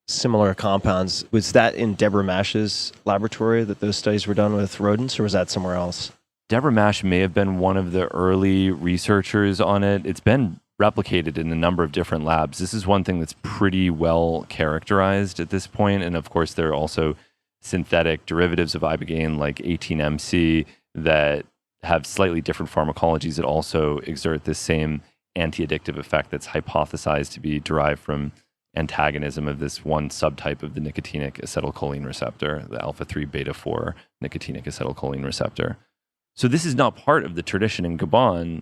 similar compounds. Was that in Deborah Mash's laboratory that those studies were done with rodents, or was that somewhere else?
Deborah Mash may have been one of the early researchers on it. It's been replicated in a number of different labs. This is one thing that's pretty well characterized at this point. And of course, there are also synthetic derivatives of Ibogaine like 18MC that have slightly different pharmacologies that also exert this same anti-addictive effect that's hypothesized to be derived from antagonism of this one subtype of the nicotinic acetylcholine receptor, the alpha-3 beta-4 nicotinic acetylcholine receptor. So this is not part of the tradition in Gabon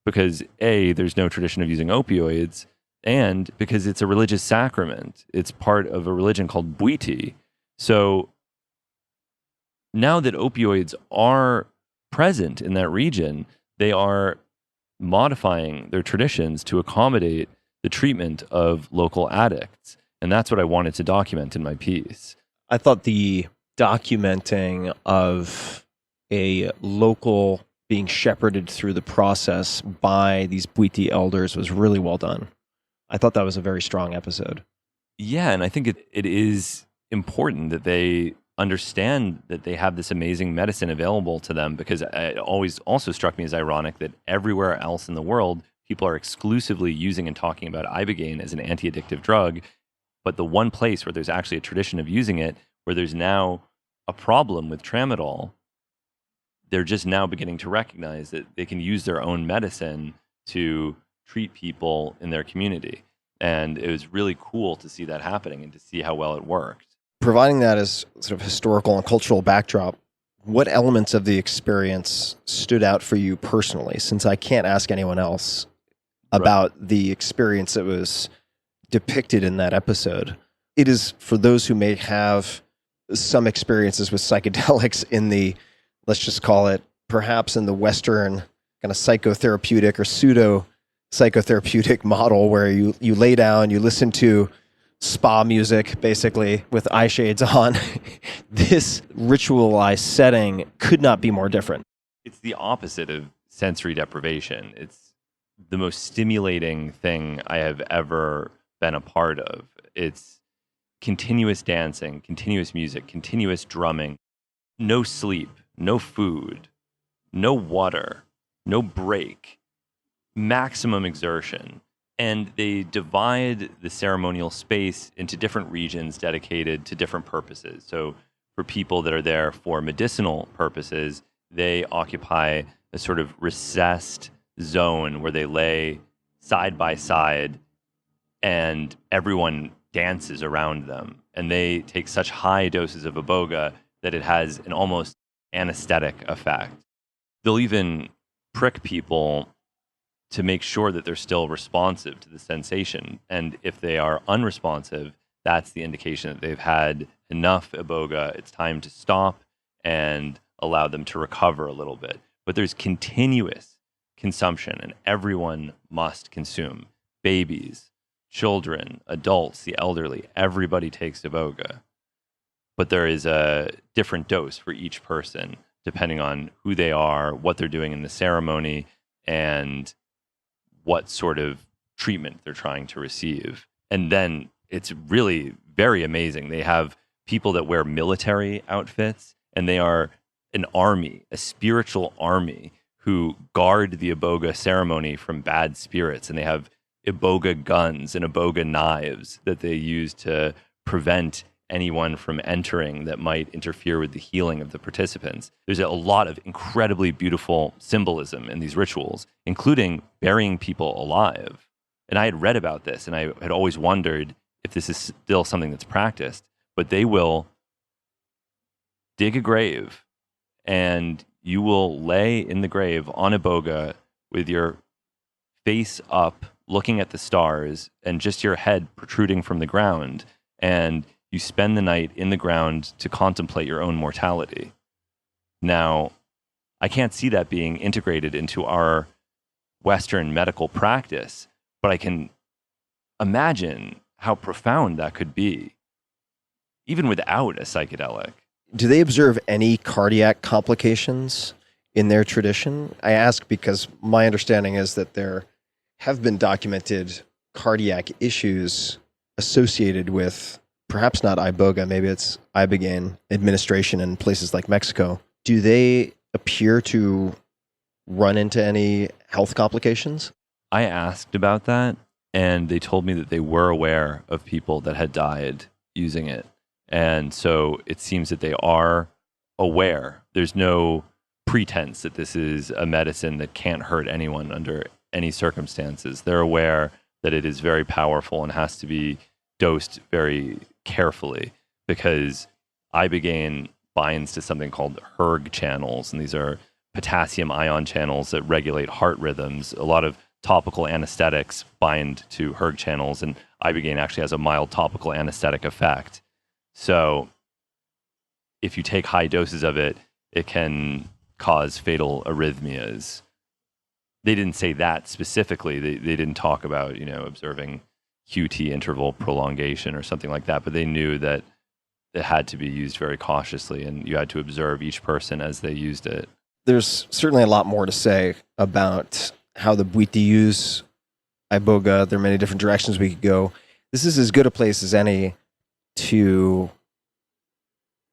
because A, there's no tradition of using opioids, and because it's a religious sacrament. It's part of a religion called Bwiti. So now that opioids are present in that region, they are modifying their traditions to accommodate the treatment of local addicts. And that's what I wanted to document in my piece.
I thought the documenting of a local being shepherded through the process by these Bwiti elders was really well done. I thought that was a very strong episode.
Yeah, and I think it is important that they understand that they have this amazing medicine available to them, because it always also struck me as ironic that everywhere else in the world, people are exclusively using and talking about Ibogaine as an anti-addictive drug, but the one place where there's actually a tradition of using it, where there's now a problem with tramadol, they're just now beginning to recognize that they can use their own medicine to treat people in their community. And it was really cool to see that happening and to see how well it worked.
Providing that as sort of historical and cultural backdrop, what elements of the experience stood out for you personally, since I can't ask anyone else about the experience that was depicted in that episode? It is for those who may have some experiences with psychedelics in the, let's just call it, perhaps in the Western kind of psychotherapeutic or pseudo psychotherapeutic model where you lay down, you listen to spa music, basically, with eye shades on. This ritualized setting could not be more different.
It's the opposite of sensory deprivation. It's the most stimulating thing I have ever been a part of. It's continuous dancing, continuous music, continuous drumming, no sleep, no food, no water, no break, maximum exertion. And they divide the ceremonial space into different regions dedicated to different purposes. So for people that are there for medicinal purposes, they occupy a sort of recessed zone where they lay side by side and everyone dances around them. And they take such high doses of Iboga that it has an almost anesthetic effect. They'll even prick people to make sure that they're still responsive to the sensation. And if they are unresponsive, that's the indication that they've had enough Iboga. It's time to stop and allow them to recover a little bit. But there's continuous consumption, and everyone must consume. Babies, children, adults, the elderly, everybody takes Iboga. But there is a different dose for each person, depending on who they are, what they're doing in the ceremony, and what sort of treatment they're trying to receive. And then it's really very amazing. They have people that wear military outfits, and they are an army, a spiritual army, who guard the Iboga ceremony from bad spirits. And they have Iboga guns and Iboga knives that they use to prevent anyone from entering that might interfere with the healing of the participants. There's a lot of incredibly beautiful symbolism in these rituals, including burying people alive. And I had read about this, and I had always wondered if this is still something that's practiced, but they will dig a grave, and you will lay in the grave on Iboga with your face up, looking at the stars, and just your head protruding from the ground. And you spend the night in the ground to contemplate your own mortality. Now, I can't see that being integrated into our Western medical practice, but I can imagine how profound that could be, even without a psychedelic.
Do they observe any cardiac complications in their tradition? I ask because my understanding is that there have been documented cardiac issues associated with perhaps not Iboga, maybe it's Ibogaine administration in places like Mexico. Do they appear to run into any health complications?
I asked about that, and they told me that they were aware of people that had died using it. And so it seems that they are aware. There's no pretense that this is a medicine that can't hurt anyone under any circumstances. They're aware that it is very powerful and has to be dosed very carefully, because Ibogaine binds to something called hERG channels, and these are potassium ion channels that regulate heart rhythms. A lot of topical anesthetics bind to hERG channels, and Ibogaine actually has a mild topical anesthetic effect. So if you take high doses of it, it can cause fatal arrhythmias. They didn't say that specifically. They didn't talk about, observing QT interval prolongation or something like that, but they knew that it had to be used very cautiously, and you had to observe each person as they used it.
There's certainly a lot more to say about how the Bwiti use Iboga. There are many different directions we could go. This is as good a place as any to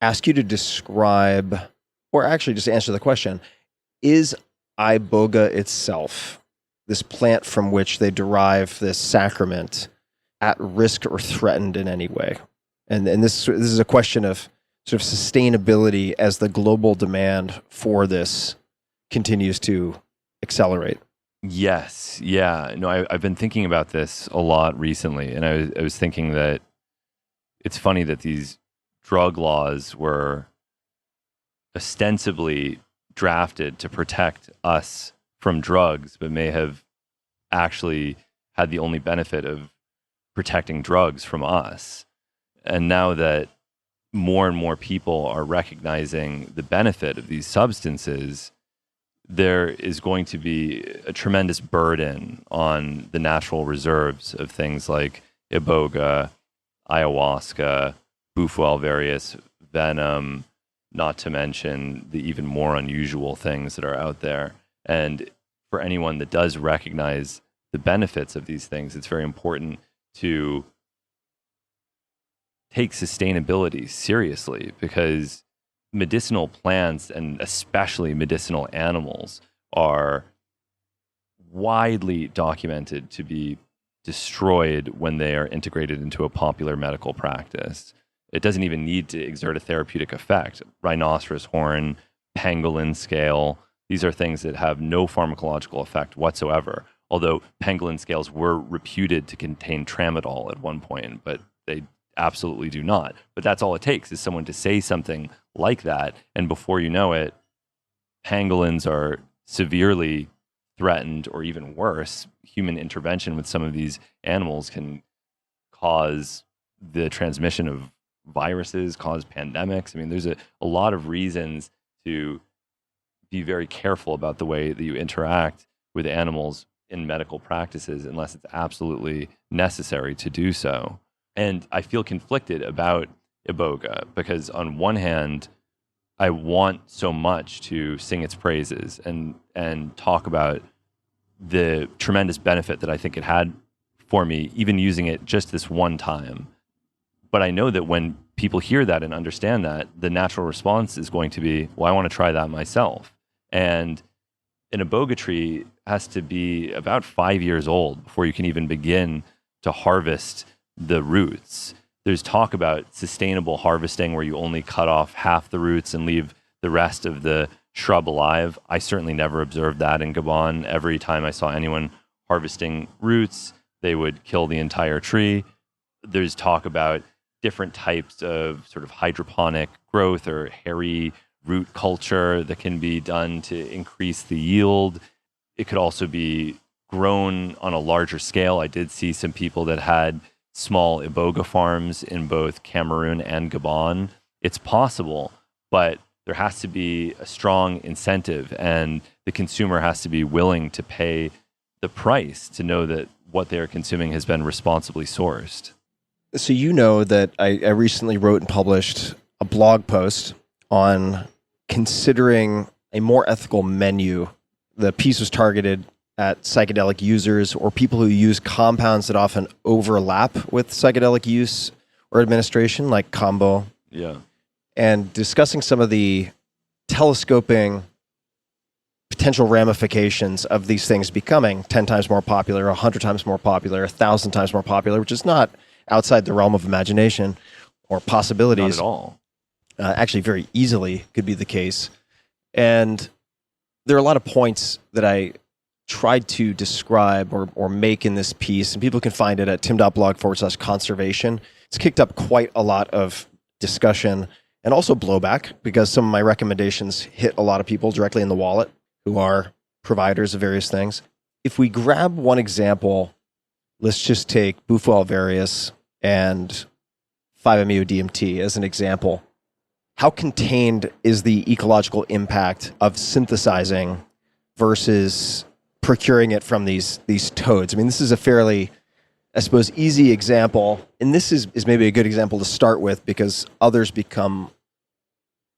ask you to describe, or actually just answer the question, is Iboga itself, this plant from which they derive this sacrament, at risk or threatened in any way? And this is a question of sort of sustainability as the global demand for this continues to accelerate.
Yes. Yeah. No, I've been thinking about this a lot recently, and I was thinking that it's funny that these drug laws were ostensibly drafted to protect us from drugs, but may have actually had the only benefit of protecting drugs from us. And now that more and more people are recognizing the benefit of these substances, there is going to be a tremendous burden on the natural reserves of things like Iboga, ayahuasca, Bufo alvarius, venom, not to mention the even more unusual things that are out there. And for anyone that does recognize the benefits of these things, it's very important to take sustainability seriously, because medicinal plants, and especially medicinal animals, are widely documented to be destroyed when they are integrated into a popular medical practice. It doesn't even need to exert a therapeutic effect. Rhinoceros horn, pangolin scale, these are things that have no pharmacological effect whatsoever. Although pangolin scales were reputed to contain tramadol at one point, but they absolutely do not. But that's all it takes, is someone to say something like that, and before you know it, pangolins are severely threatened, or even worse, human intervention with some of these animals can cause the transmission of viruses, cause pandemics. I mean, there's a lot of reasons to be very careful about the way that you interact with animals in medical practices, unless it's absolutely necessary to do so. And I feel conflicted about Iboga, because on one hand, I want so much to sing its praises and talk about the tremendous benefit that I think it had for me, even using it just this one time. But I know that when people hear that and understand that, the natural response is going to be, well, I want to try that myself. And an Iboga tree has to be about 5 years old before you can even begin to harvest the roots. There's talk about sustainable harvesting, where you only cut off half the roots and leave the rest of the shrub alive. I certainly never observed that in Gabon. Every time I saw anyone harvesting roots, they would kill the entire tree. There's talk about different types of sort of hydroponic growth or hairy root culture that can be done to increase the yield. It could also be grown on a larger scale. I did see some people that had small Iboga farms in both Cameroon and Gabon. It's possible, but there has to be a strong incentive, and the consumer has to be willing to pay the price to know that what they're consuming has been responsibly sourced.
So you know that I recently wrote and published a blog post on considering a more ethical menu. The piece was targeted at psychedelic users or people who use compounds that often overlap with psychedelic use or administration, like combo.
Yeah.
And discussing some of the telescoping potential ramifications of these things becoming 10 times more popular, 100 times more popular, 1,000 times more popular, which is not outside the realm of imagination or possibilities.
Not at all.
Actually, very easily could be the case. And there are a lot of points that I tried to describe or make in this piece, and people can find it at tim.blog/conservation. It's kicked up quite a lot of discussion and also blowback, because some of my recommendations hit a lot of people directly in the wallet who are providers of various things. If we grab one example, let's just take Bufo alvarius and 5-MeO-DMT as an example. How contained is the ecological impact of synthesizing versus procuring it from these toads? I mean, this is a fairly, I suppose, easy example. And this is maybe a good example to start with, because others become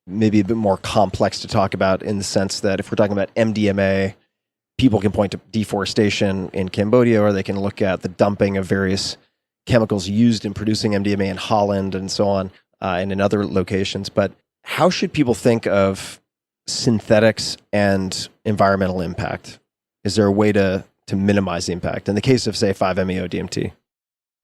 maybe a bit more complex to talk about, in the sense that if we're talking about MDMA, people can point to deforestation in Cambodia, or they can look at the dumping of various chemicals used in producing MDMA in Holland and so on, and in other locations. But how should people think of synthetics and environmental impact? Is there a way to minimize the impact in the case of, say, 5-MeO-DMT?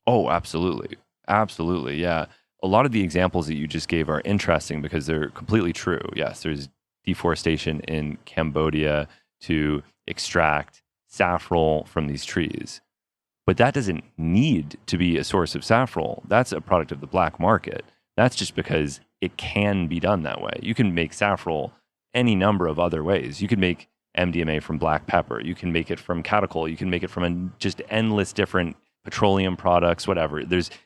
Oh, absolutely. Absolutely, yeah. A lot of the examples that you just gave are interesting because they're completely true. Yes, there's deforestation in Cambodia to extract saffron from these trees. But that doesn't need to be a source of saffron. That's a product of the black market. That's just because it can be done that way. You can make saffron any number of other ways. You can make MDMA from black pepper. You can make it from catechol. You can make it from just endless different petroleum products, whatever.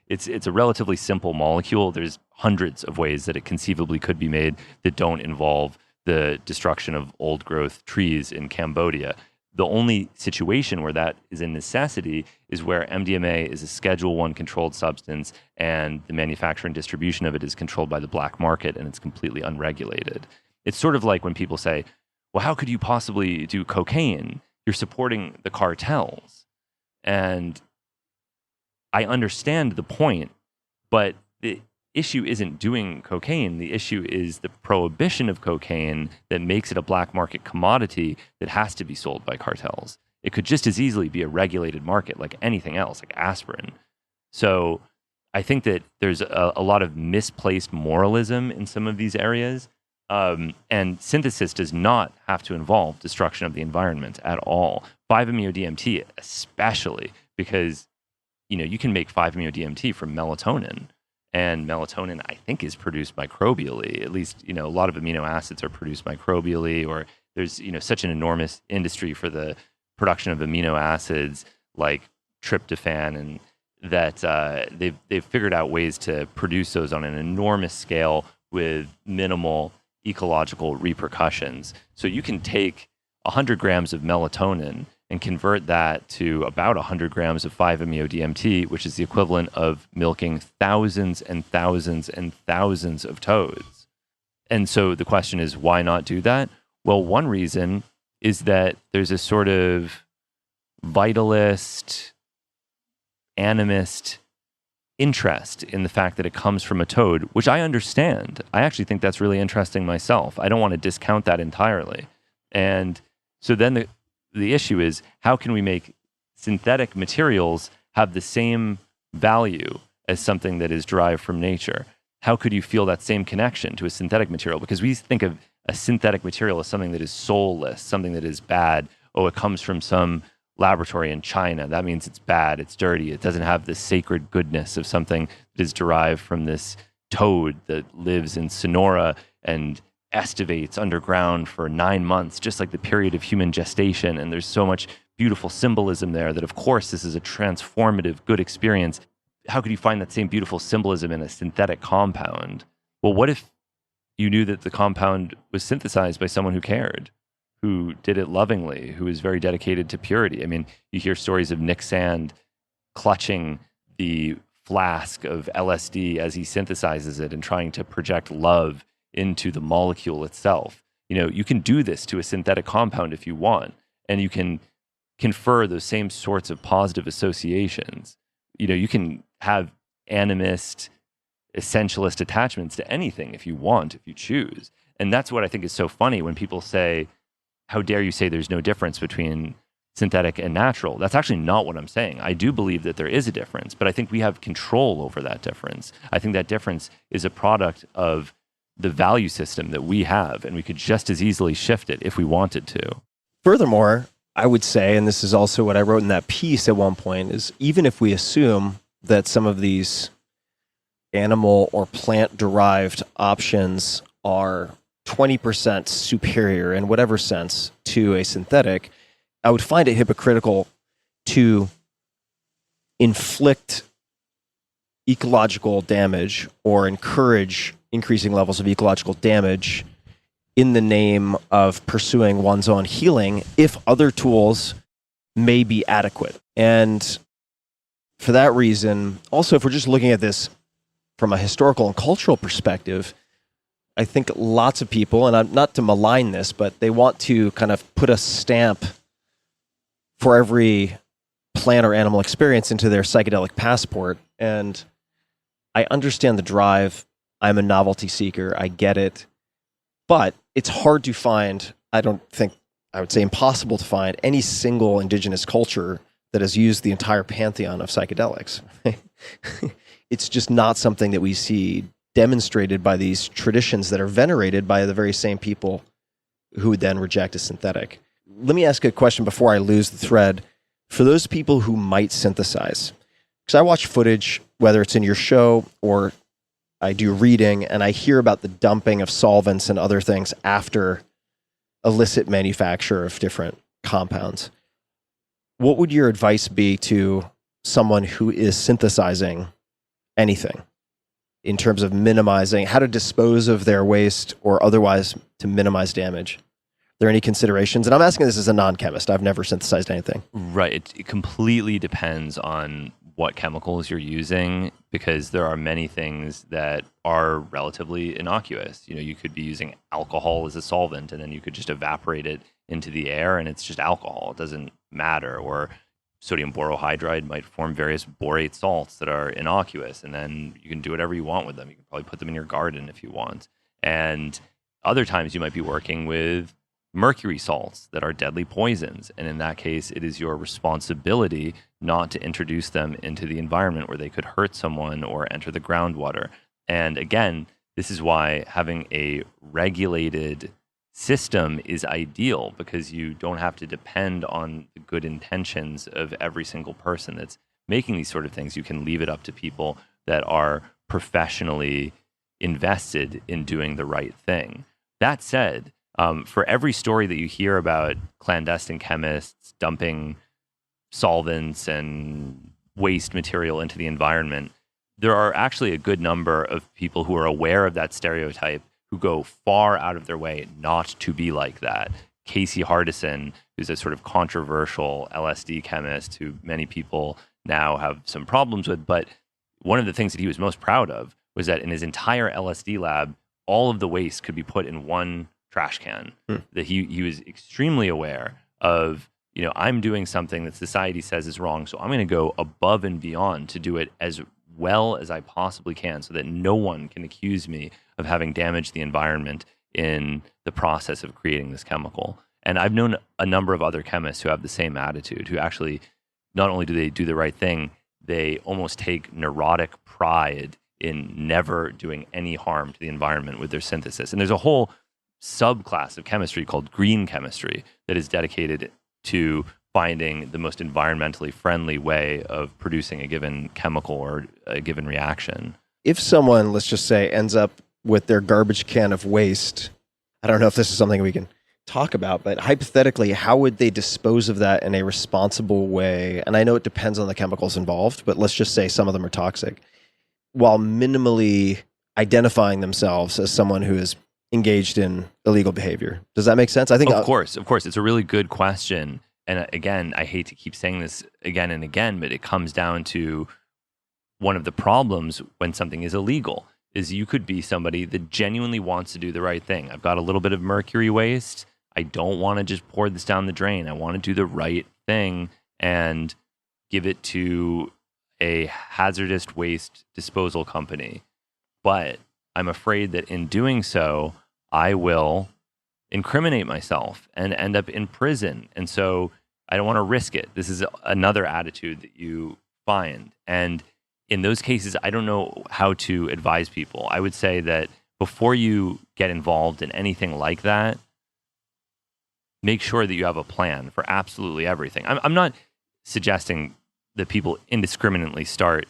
It's a relatively simple molecule. There's hundreds of ways that it conceivably could be made that don't involve the destruction of old growth trees in Cambodia. The only situation where that is a necessity is where MDMA is a Schedule I controlled substance and the manufacture and distribution of it is controlled by the black market and it's completely unregulated. It's sort of like when people say, well, how could you possibly do cocaine? You're supporting the cartels. And I understand the point, but the issue isn't doing cocaine. The issue is the prohibition of cocaine that makes it a black market commodity that has to be sold by cartels. It could just as easily be a regulated market like anything else, like aspirin. So I think that there's a lot of misplaced moralism in some of these areas. And synthesis does not have to involve destruction of the environment at all. 5-MeO-DMT especially, because you can make 5-MeO-DMT from melatonin. And melatonin, I think, is produced microbially. At least, a lot of amino acids are produced microbially, or there's, such an enormous industry for the production of amino acids like tryptophan, and that they've figured out ways to produce those on an enormous scale with minimal ecological repercussions. So you can take 100 grams of melatonin and convert that to about 100 grams of 5-MeO-DMT, which is the equivalent of milking thousands and thousands and thousands of toads. And so the question is, why not do that? Well, one reason is that there's a sort of vitalist, animist interest in the fact that it comes from a toad, which I understand. I actually think that's really interesting myself. I don't want to discount that entirely. And so then the issue is, how can we make synthetic materials have the same value as something that is derived from nature? How could you feel that same connection to a synthetic material? Because we think of a synthetic material as something that is soulless, something that is bad. Oh, it comes from some laboratory in China. That means it's bad, it's dirty. It doesn't have the sacred goodness of something that is derived from this toad that lives in Sonora and estivates underground for 9 months, just like the period of human gestation. And there's so much beautiful symbolism there that, of course, this is a transformative, good experience. how could you find that same beautiful symbolism in a synthetic compound? Well, what if you knew that the compound was synthesized by someone who cared, who did it lovingly, who was very dedicated to purity? I mean, you hear stories of Nick Sand clutching the flask of LSD as he synthesizes it and trying to project love into the molecule itself. You can do this to a synthetic compound if you want, and you can confer those same sorts of positive associations. You can have animist, essentialist attachments to anything if you want, if you choose. And that's what I think is so funny when people say, how dare you say there's no difference between synthetic and natural? That's actually not what I'm saying. I do believe that there is a difference, but I think we have control over that difference. I think that difference is a product of the value system that we have, and we could just as easily shift it if we wanted to.
Furthermore, I would say, and this is also what I wrote in that piece at one point, is even if we assume that some of these animal or plant-derived options are 20% superior in whatever sense to a synthetic, I would find it hypocritical to inflict ecological damage or encourage increasing levels of ecological damage in the name of pursuing one's own healing if other tools may be adequate. And for that reason, also, if we're just looking at this from a historical and cultural perspective, I think lots of people, and I'm not to malign this, but they want to kind of put a stamp for every plant or animal experience into their psychedelic passport. And I understand the drive. I'm a novelty seeker. I get it. But it's hard to find, I would say impossible to find any single indigenous culture that has used the entire pantheon of psychedelics. It's just not something that we see demonstrated by these traditions that are venerated by the very same people who would then reject a synthetic. Let me ask a question before I lose the thread. For those people who might synthesize, because I watch footage, whether it's in your show or I do reading, and I hear about the dumping of solvents and other things after illicit manufacture of different compounds. What would your advice be to someone who is synthesizing anything in terms of minimizing how to dispose of their waste or otherwise to minimize damage? Are there any considerations? And I'm asking this as a non-chemist. I've never synthesized anything.
Right. It completely depends on what chemicals you're using, because there are many things that are relatively innocuous. You could be using alcohol as a solvent, and then you could just evaporate it into the air, and it's just alcohol. It doesn't matter. Or sodium borohydride might form various borate salts that are innocuous, and then you can do whatever you want with them. You can probably put them in your garden if you want. And other times you might be working with mercury salts that are deadly poisons. And in that case, it is your responsibility not to introduce them into the environment where they could hurt someone or enter the groundwater. And again, this is why having a regulated system is ideal, because you don't have to depend on the good intentions of every single person that's making these sort of things. You can leave it up to people that are professionally invested in doing the right thing. That said, for every story that you hear about clandestine chemists dumping solvents and waste material into the environment, there are actually a good number of people who are aware of that stereotype who go far out of their way not to be like that. Casey Hardison, who's a sort of controversial LSD chemist who many people now have some problems with, but one of the things that he was most proud of was that in his entire LSD lab, all of the waste could be put in one trash can. That he was extremely aware of, I'm doing something that society says is wrong, so I'm going to go above and beyond to do it as well as I possibly can so that no one can accuse me of having damaged the environment in the process of creating this chemical. And I've known a number of other chemists who have the same attitude, who actually, not only do they do the right thing, they almost take neurotic pride in never doing any harm to the environment with their synthesis. And there's a whole subclass of chemistry called green chemistry that is dedicated to finding the most environmentally friendly way of producing a given chemical or a given reaction.
If someone, let's just say, ends up with their garbage can of waste, I don't know if this is something we can talk about, but hypothetically, how would they dispose of that in a responsible way? And I know it depends on the chemicals involved, but let's just say some of them are toxic, while minimally identifying themselves as someone who is engaged in illegal behavior. Does that make sense? I think
of course. It's a really good question. And again, I hate to keep saying this again and again, but it comes down to one of the problems when something is illegal is you could be somebody that genuinely wants to do the right thing. I've got a little bit of mercury waste. I don't want to just pour this down the drain. I want to do the right thing and give it to a hazardous waste disposal company. But I'm afraid that in doing so, I will incriminate myself and end up in prison. And so I don't want to risk it. This is another attitude that you find. And in those cases, I don't know how to advise people. I would say that before you get involved in anything like that, make sure that you have a plan for absolutely everything. I'm not suggesting that people indiscriminately start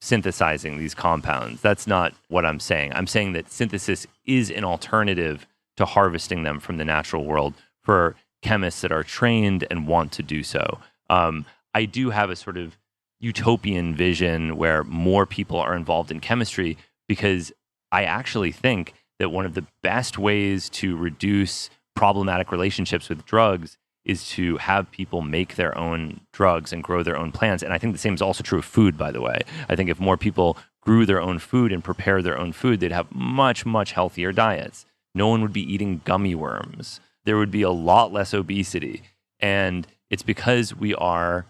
synthesizing these compounds. That's not what I'm saying. I'm saying that synthesis is an alternative to harvesting them from the natural world for chemists that are trained and want to do so. I do have a sort of utopian vision where more people are involved in chemistry because I actually think that one of the best ways to reduce problematic relationships with drugs is to have people make their own drugs and grow their own plants. And I think the same is also true of food, by the way. I think if more people grew their own food and prepare their own food, they'd have much, much healthier diets. No one would be eating gummy worms. There would be a lot less obesity. And it's because we are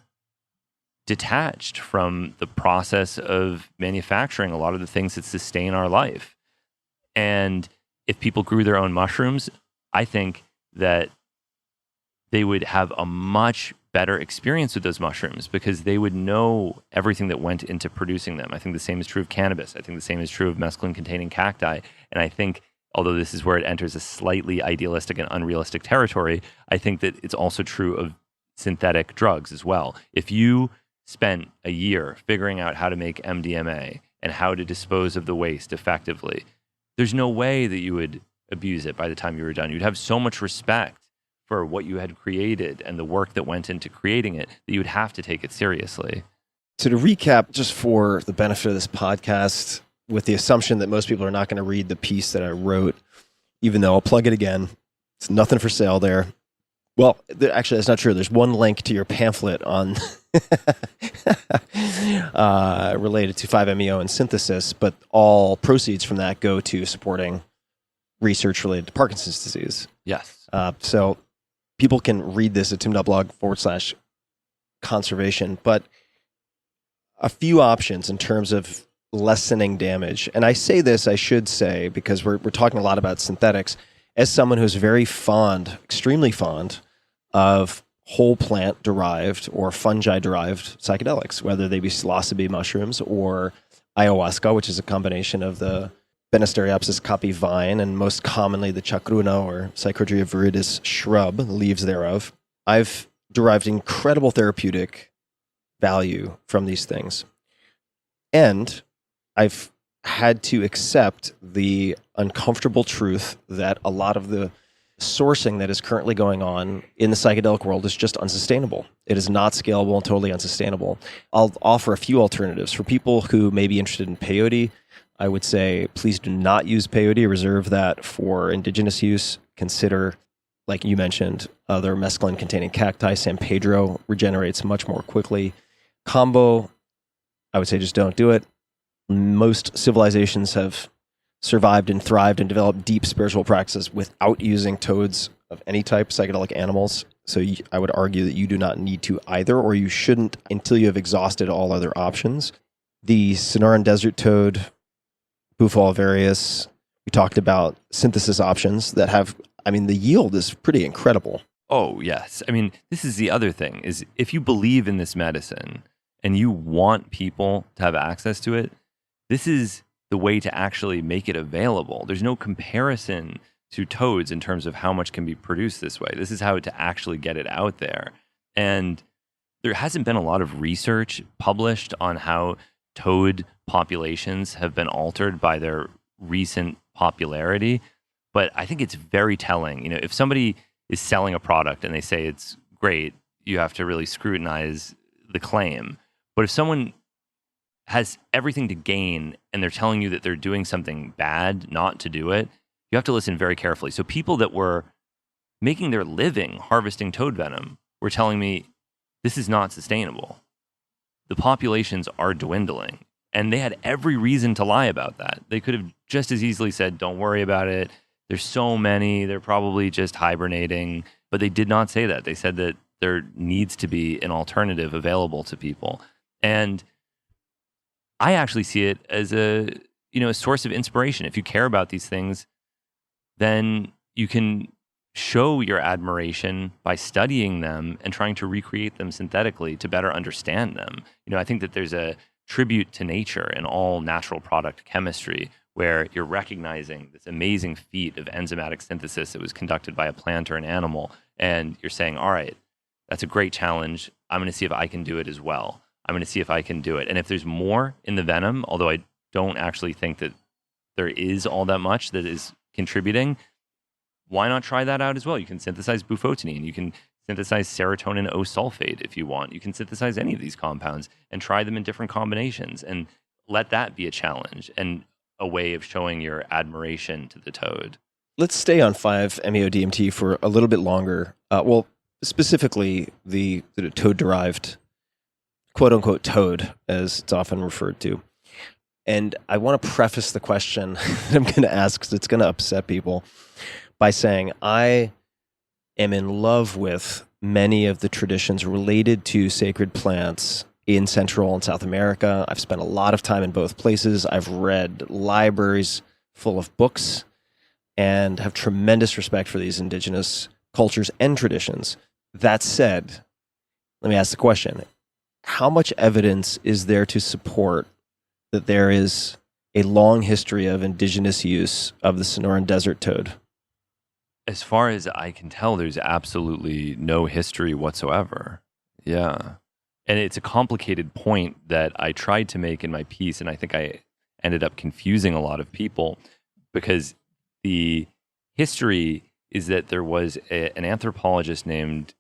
detached from the process of manufacturing a lot of the things that sustain our life. And if people grew their own mushrooms, I think that they would have a much better experience with those mushrooms because they would know everything that went into producing them. I think the same is true of cannabis. I think the same is true of mescaline-containing cacti. And I think, although this is where it enters a slightly idealistic and unrealistic territory, I think that it's also true of synthetic drugs as well. If you spent a year figuring out how to make MDMA and how to dispose of the waste effectively, there's no way that you would abuse it by the time you were done. You'd have so much respect for what you had created and the work that went into creating it that you would have to take it seriously.
So to recap, just for the benefit of this podcast, with the assumption that most people are not going to read the piece that I wrote, even though I'll plug it again, it's nothing for sale there. Well, actually, that's not true. There's one link to your pamphlet on related to 5-MeO and synthesis, but all proceeds from that go to supporting research related to Parkinson's disease.
Yes.
So people can read this at tim.blog/conservation, but a few options in terms of lessening damage. And I say this, I should say, because we're talking a lot about synthetics, as someone who's very fond, extremely fond of whole plant derived or fungi derived psychedelics, whether they be psilocybe mushrooms or ayahuasca, which is a combination of the Banisteriopsis caapi vine and most commonly the chacruna or Psychordria viridis shrub, the leaves thereof. I've derived incredible therapeutic value from these things. And I've had to accept the uncomfortable truth that a lot of the sourcing that is currently going on in the psychedelic world is just unsustainable. It is not scalable and totally unsustainable. I'll offer a few alternatives. For people who may be interested in peyote, I would say please do not use peyote. Reserve that for indigenous use. Consider, like you mentioned, other mescaline-containing cacti. San Pedro regenerates much more quickly. Combo, I would say just don't do it. Most civilizations have survived and thrived and developed deep spiritual practices without using toads of any type, psychedelic animals. So I would argue that you do not need to either, or you shouldn't until you have exhausted all other options. The Sonoran desert toad, Bufo alvarius, we talked about synthesis options that have, the yield is pretty incredible.
Oh, yes. This is the other thing, is if you believe in this medicine and you want people to have access to it, this is the way to actually make it available. There's no comparison to toads in terms of how much can be produced this way. This is how to actually get it out there. And there hasn't been a lot of research published on how toad populations have been altered by their recent popularity. But I think it's very telling. If somebody is selling a product and they say it's great, you have to really scrutinize the claim. But if someone has everything to gain and they're telling you that they're doing something bad not to do it, you have to listen very carefully. So people that were making their living harvesting toad venom were telling me this is not sustainable. The populations are dwindling. And they had every reason to lie about that. They could have just as easily said, don't worry about it. There's so many, they're probably just hibernating. But they did not say that. They said that there needs to be an alternative available to people. And I actually see it as a source of inspiration. If you care about these things, then you can show your admiration by studying them and trying to recreate them synthetically to better understand them. I think that there's a tribute to nature in all natural product chemistry where you're recognizing this amazing feat of enzymatic synthesis that was conducted by a plant or an animal, and you're saying, all right, that's a great challenge. I'm going to see if I can do it as well. I'm going to see if I can do it. And if there's more in the venom, although I don't actually think that there is all that much that is contributing, why not try that out as well? You can synthesize bufotenine. You can synthesize serotonin O-sulfate if you want. You can synthesize any of these compounds and try them in different combinations and let that be a challenge and a way of showing your admiration to the toad.
Let's stay on 5-MeO-DMT for a little bit longer. Specifically the toad-derived, quote-unquote toad, as it's often referred to. And I want to preface the question that I'm going to ask, because it's going to upset people, by saying I am in love with many of the traditions related to sacred plants in Central and South America. I've spent a lot of time in both places. I've read libraries full of books and have tremendous respect for these indigenous cultures and traditions. That said, let me ask the question, how much evidence is there to support that there is a long history of indigenous use of the Sonoran desert toad?
As far as I can tell, there's absolutely no history whatsoever. Yeah. And it's a complicated point that I tried to make in my piece, and I think I ended up confusing a lot of people, because the history is that there was an anthropologist named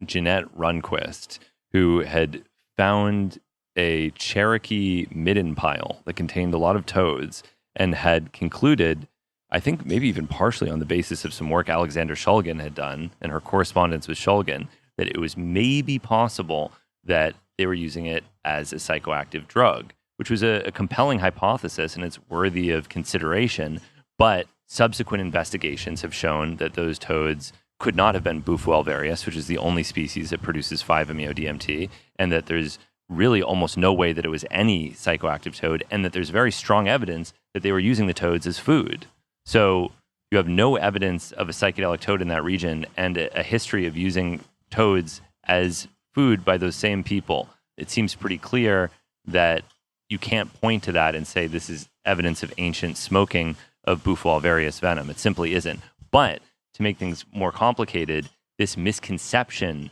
Jeanette Runquist who had found a Cherokee midden pile that contained a lot of toads and had concluded, I think maybe even partially on the basis of some work Alexander Shulgin had done and her correspondence with Shulgin, that it was maybe possible that they were using it as a psychoactive drug, which was a compelling hypothesis and it's worthy of consideration. But subsequent investigations have shown that those toads could not have been Bufo alvarius, which is the only species that produces 5-MeO-DMT, and that there's really almost no way that it was any psychoactive toad, and that there's very strong evidence that they were using the toads as food. So you have no evidence of a psychedelic toad in that region and a history of using toads as food by those same people. It seems pretty clear that you can't point to that and say this is evidence of ancient smoking of Bufo alvarius venom. It simply isn't. But to make things more complicated, this misconception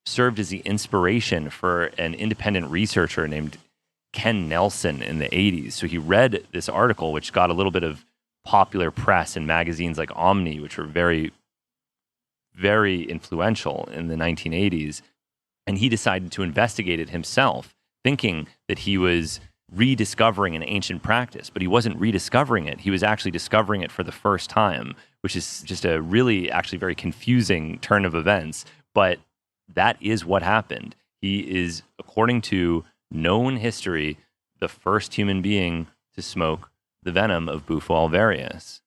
served as the inspiration for an independent researcher named Ken Nelson in the 80s. So he read this article, which got a little bit of popular press in magazines like Omni, which were very, very influential in the 1980s. And he decided to investigate it himself, thinking that he was rediscovering an ancient practice, but he wasn't rediscovering it. He was actually discovering it for the first time, which is just a really actually very confusing turn of events. But that is what happened. He is, according to known history, the first human being to smoke the venom of Bufo alvarius.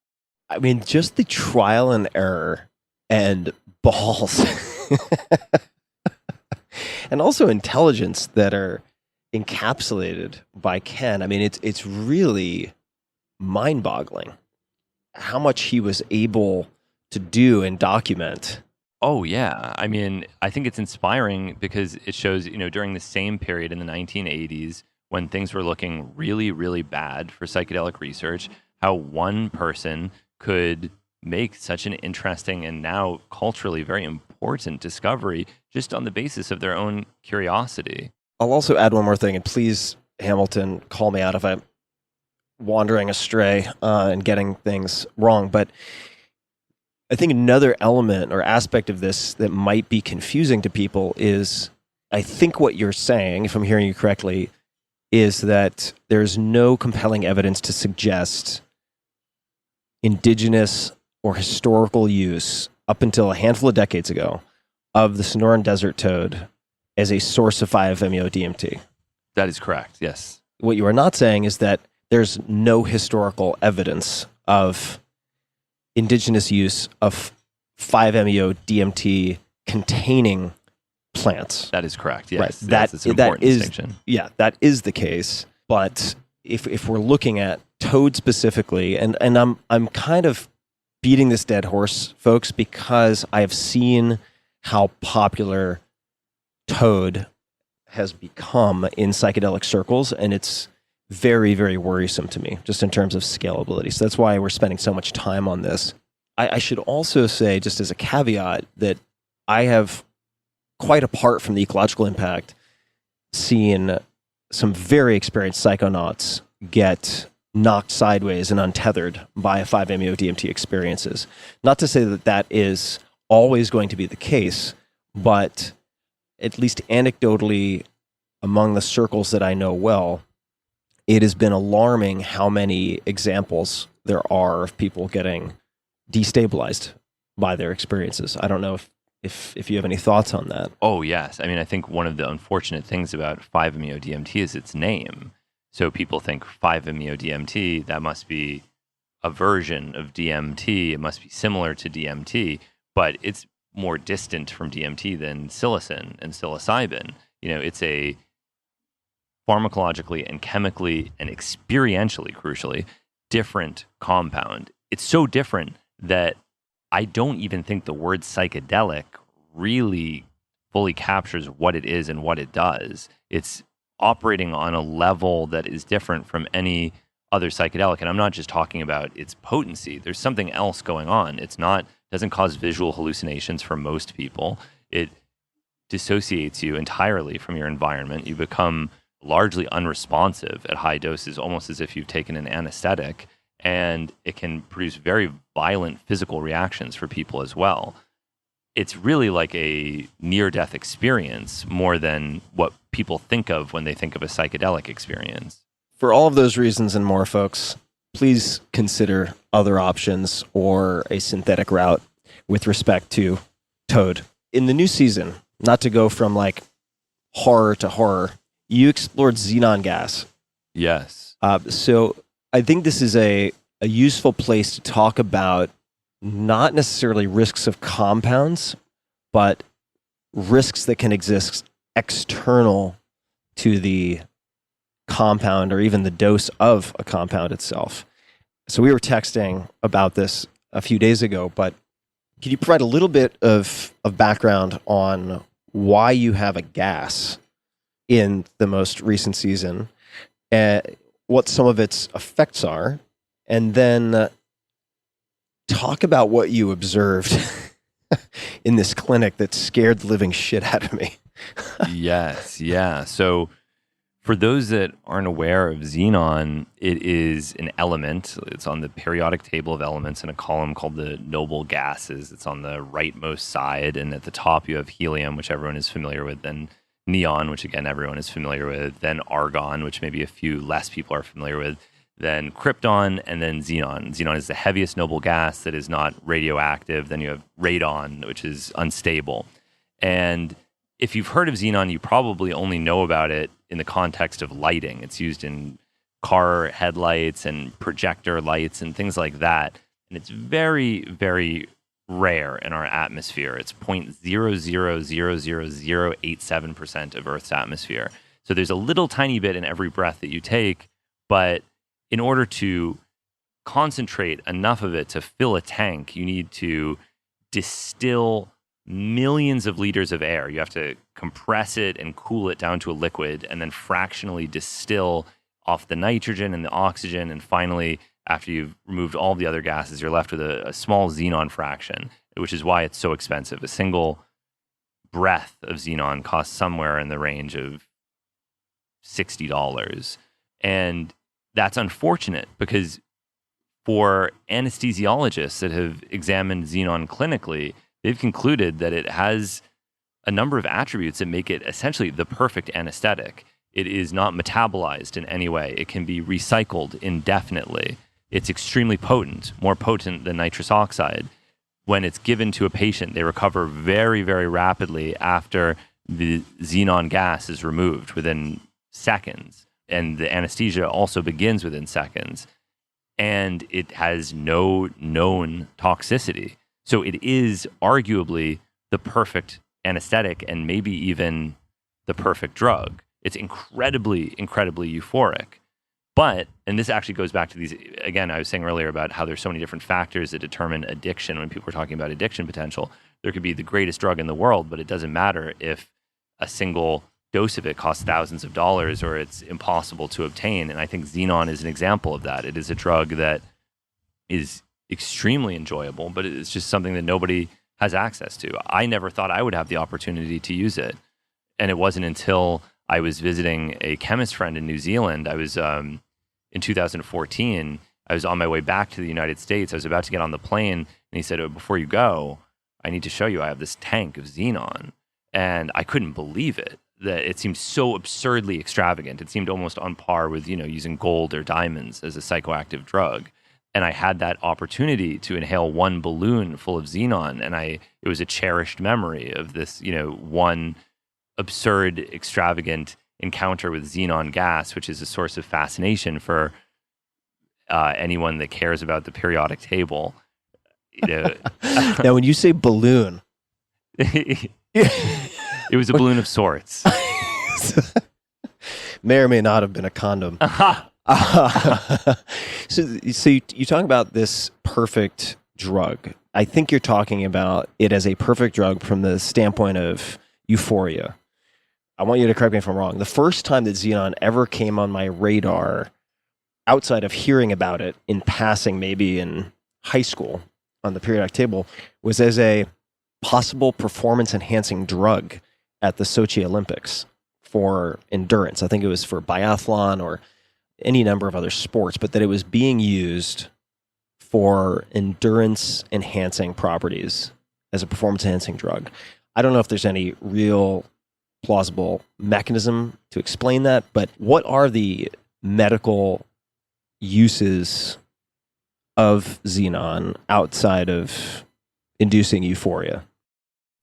I mean, just the trial and error and balls and also intelligence that are encapsulated by Ken. I mean, it's really mind-boggling how much he was able to do and document.
Oh, yeah. I mean, I think it's inspiring because it shows, during the same period in the 1980s when things were looking really, really bad for psychedelic research, how one person could make such an interesting and now culturally very important discovery just on the basis of their own curiosity.
I'll also add one more thing, and please, Hamilton, call me out if I'm wandering astray and getting things wrong. But I think another element or aspect of this that might be confusing to people is, I think what you're saying, if I'm hearing you correctly, is that there's no compelling evidence to suggest indigenous or historical use up until a handful of decades ago of the Sonoran desert toad as a source of 5-MeO-DMT.
That is correct, yes.
What you are not saying is that there's no historical evidence of indigenous use of 5-MeO-DMT containing plants.
That is correct, yes.
Right.
That's an important distinction.
Yeah, that is the case. But if we're looking at toad specifically, and I'm kind of beating this dead horse, folks, because I've seen how popular toad has become in psychedelic circles, and it's very, very worrisome to me, just in terms of scalability. So that's why we're spending so much time on this. I should also say, just as a caveat, that I have, quite apart from the ecological impact, seen some very experienced psychonauts get knocked sideways and untethered by 5-MeO-DMT experiences. Not to say that that is always going to be the case, but at least anecdotally, among the circles that I know well, it has been alarming how many examples there are of people getting destabilized by their experiences. I don't know if you have any thoughts on that.
Oh, yes. I mean, I think one of the unfortunate things about 5-MeO-DMT is its name. So people think 5-MeO-DMT, that must be a version of DMT. It must be similar to DMT, but it's more distant from DMT than psilocin and psilocybin. You know, it's a pharmacologically and chemically and experientially, crucially, different compound. It's so different that I don't even think the word psychedelic really fully captures what it is and what it does. It's operating on a level that is different from any other psychedelic. And I'm not just talking about its potency. There's something else going on. Doesn't cause visual hallucinations for most people. It dissociates you entirely from your environment. You become largely unresponsive at high doses, almost as if you've taken an anesthetic. And it can produce very violent physical reactions for people as well. It's really like a near-death experience more than what people think of when they think of a psychedelic experience.
For all of those reasons and more, folks, please consider other options or a synthetic route with respect to toad. In the new season, not to go from like horror to horror, you explored xenon gas.
Yes.
So I think this is a useful place to talk about not necessarily risks of compounds, but risks that can exist external to the compound or even the dose of a compound itself. So we were texting about this a few days ago, but can you provide a little bit of background on why you have a gas in the most recent season, what some of its effects are, and then talk about what you observed in this clinic that scared the living shit out of me.
Yes, yeah. So for those that aren't aware of xenon, it is an element. It's on the periodic table of elements in a column called the noble gases. It's on the rightmost side, and at the top you have helium, which everyone is familiar with, then neon, which again everyone is familiar with, then argon, which maybe a few less people are familiar with, then krypton, and then xenon. Xenon is the heaviest noble gas that is not radioactive. Then you have radon, which is unstable. And if you've heard of xenon, you probably only know about it in the context of lighting. It's used in car headlights and projector lights and things like that. And it's very, very rare in our atmosphere. It's 0.0000087% of Earth's atmosphere. So there's a little tiny bit in every breath that you take, but in order to concentrate enough of it to fill a tank, you need to distill millions of liters of air. You have to compress it and cool it down to a liquid and then fractionally distill off the nitrogen and the oxygen. And finally, after you've removed all the other gases, you're left with a small xenon fraction, which is why it's so expensive. A single breath of xenon costs somewhere in the range of $60. And that's unfortunate because for anesthesiologists that have examined xenon clinically, they've concluded that it has a number of attributes that make it essentially the perfect anesthetic. It is not metabolized in any way. It can be recycled indefinitely. It's extremely potent, more potent than nitrous oxide. When it's given to a patient, they recover very, very rapidly after the xenon gas is removed within seconds. And the anesthesia also begins within seconds. And it has no known toxicity. So it is arguably the perfect anesthetic and maybe even the perfect drug. It's incredibly, incredibly euphoric. But, and this actually goes back to these, again, I was saying earlier about how there's so many different factors that determine addiction. When people are talking about addiction potential, there could be the greatest drug in the world, but it doesn't matter if a single dose of it costs thousands of dollars or it's impossible to obtain. And I think xenon is an example of that. It is a drug that is extremely enjoyable, but it's just something that nobody has access to. I never thought I would have the opportunity to use it. And it wasn't until I was visiting a chemist friend in New Zealand. I was in 2014, I was on my way back to the United States. I was about to get on the plane, and he said, "Oh, before you go, I need to show you I have this tank of xenon." And I couldn't believe it. That it seemed so absurdly extravagant. It seemed almost on par with, using gold or diamonds as a psychoactive drug. And I had that opportunity to inhale one balloon full of xenon, and it was a cherished memory of this, one absurd, extravagant encounter with xenon gas, which is a source of fascination for anyone that cares about the periodic table.
Now, when you say balloon,
it was a balloon of sorts.
May or may not have been a condom. So you talk about this perfect drug. I think you're talking about it as a perfect drug from the standpoint of euphoria. I want you to correct me if I'm wrong. The first time that xenon ever came on my radar, outside of hearing about it in passing, maybe in high school on the periodic table, was as a possible performance-enhancing drug at the Sochi Olympics for endurance. I think it was for biathlon or any number of other sports, but that it was being used for endurance-enhancing properties as a performance-enhancing drug. I don't know if there's any real plausible mechanism to explain that, but what are the medical uses of xenon outside of inducing euphoria?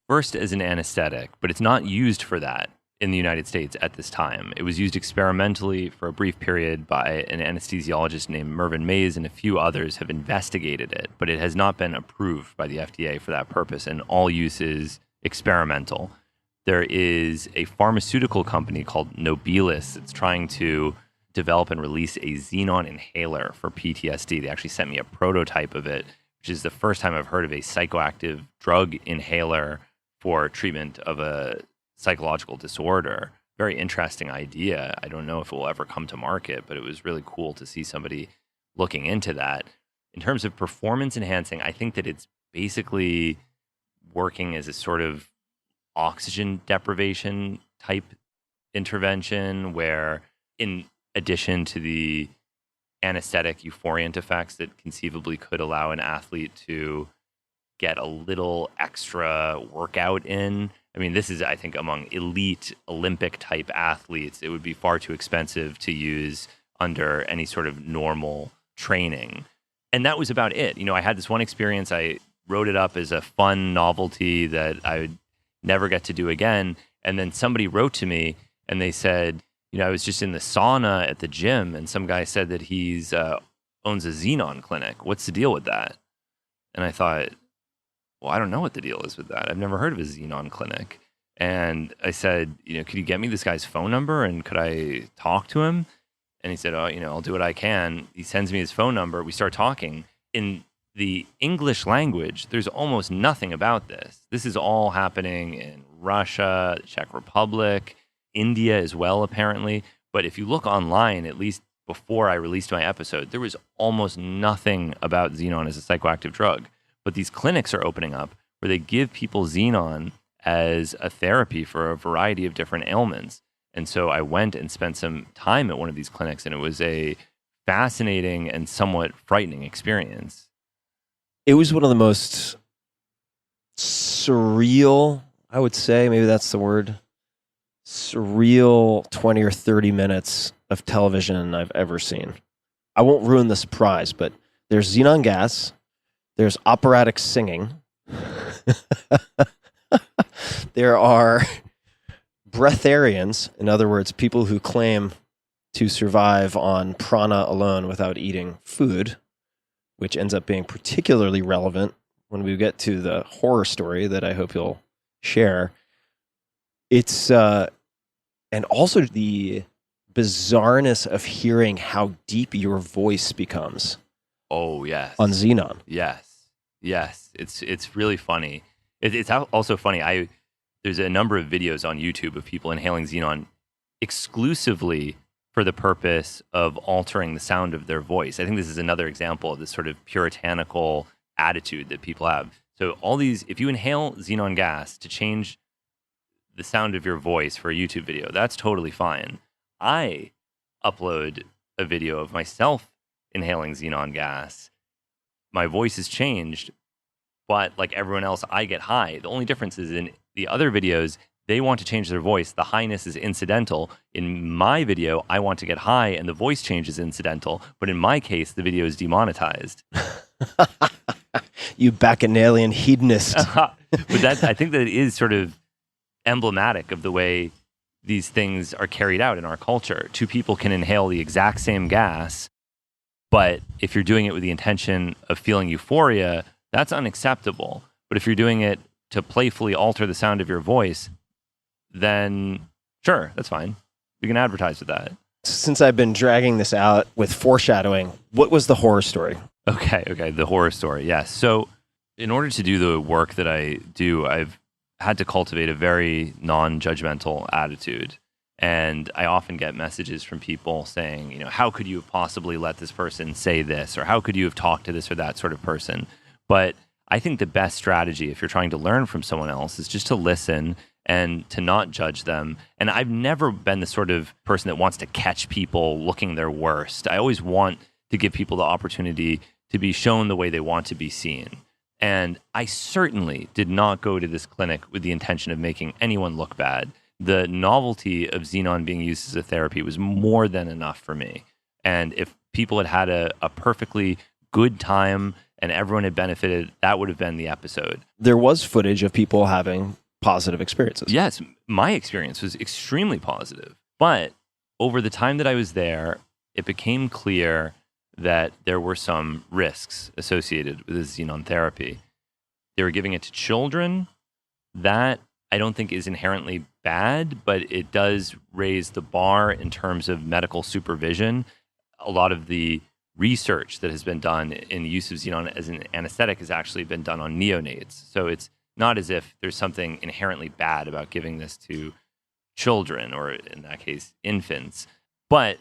First, as an anesthetic, but it's not used for that in the United States at this time. It was used experimentally for a brief period by an anesthesiologist named Mervyn Mays, and a few others have investigated it, but it has not been approved by the FDA for that purpose, and all use is experimental. There is a pharmaceutical company called Nobilis that's trying to develop and release a xenon inhaler for PTSD. They actually sent me a prototype of it, which is the first time I've heard of a psychoactive drug inhaler for treatment of a psychological disorder. Very interesting idea. I don't know if it will ever come to market, but it was really cool to see somebody looking into that. In terms of performance enhancing, I think that it's basically working as a sort of oxygen deprivation type intervention where, in addition to the anesthetic euphoriant effects that conceivably could allow an athlete to get a little extra workout in. I mean, this is, I think, among elite Olympic type athletes, it would be far too expensive to use under any sort of normal training. And that was about it. I had this one experience. I wrote it up as a fun novelty that I would never get to do again. And then somebody wrote to me and they said, I was just in the sauna at the gym and some guy said that he's owns a xenon clinic. What's the deal with that? And I thought, well, I don't know what the deal is with that. I've never heard of a xenon clinic. And I said, could you get me this guy's phone number and could I talk to him? And he said, I'll do what I can. He sends me his phone number. We start talking. In the English language, there's almost nothing about this. This is all happening in Russia, the Czech Republic, India as well, apparently. But if you look online, at least before I released my episode, there was almost nothing about xenon as a psychoactive drug. But these clinics are opening up where they give people xenon as a therapy for a variety of different ailments. And so I went and spent some time at one of these clinics, and it was a fascinating and somewhat frightening experience.
It was one of the most surreal, I would say, maybe that's the word, surreal 20 or 30 minutes of television I've ever seen. I won't ruin the surprise, but there's xenon gas, there's operatic singing, there are breatharians, in other words, people who claim to survive on prana alone without eating food, which ends up being particularly relevant when we get to the horror story that I hope you'll share. It's and also the bizarreness of hearing how deep your voice becomes.
Oh, yes.
On xenon.
Yes. It's really funny. It's also funny. There's a number of videos on YouTube of people inhaling xenon exclusively for the purpose of altering the sound of their voice. I think this is another example of this sort of puritanical attitude that people have. So if you inhale xenon gas to change the sound of your voice for a YouTube video, that's totally fine. I upload a video of myself inhaling xenon gas. My voice is changed, but like everyone else, I get high. The only difference is in the other videos, they want to change their voice. The highness is incidental. In my video, I want to get high and the voice change is incidental. But in my case, the video is demonetized.
You bacchanalian hedonist.
But I think that it is sort of emblematic of the way these things are carried out in our culture. Two people can inhale the exact same gas, but if you're doing it with the intention of feeling euphoria, that's unacceptable. But if you're doing it to playfully alter the sound of your voice, then sure, that's fine. We can advertise with that.
Since I've been dragging this out with foreshadowing, what was the horror story?
Okay, the horror story, yes. So in order to do the work that I do, I've had to cultivate a very non-judgmental attitude. And I often get messages from people saying, how could you have possibly let this person say this? Or how could you have talked to this or that sort of person? But I think the best strategy, if you're trying to learn from someone else, is just to listen and to not judge them. And I've never been the sort of person that wants to catch people looking their worst. I always want to give people the opportunity to be shown the way they want to be seen. And I certainly did not go to this clinic with the intention of making anyone look bad. The novelty of xenon being used as a therapy was more than enough for me. And if people had had a perfectly good time and everyone had benefited, that would have been the episode.
There was footage of people having positive experiences.
Yes, my experience was extremely positive. But over the time that I was there, it became clear that there were some risks associated with this xenon therapy. They were giving it to children. That I don't think is inherently bad, but it does raise the bar in terms of medical supervision. A lot of the research that has been done in the use of xenon as an anesthetic has actually been done on neonates. So it's not as if there's something inherently bad about giving this to children, or in that case, infants. But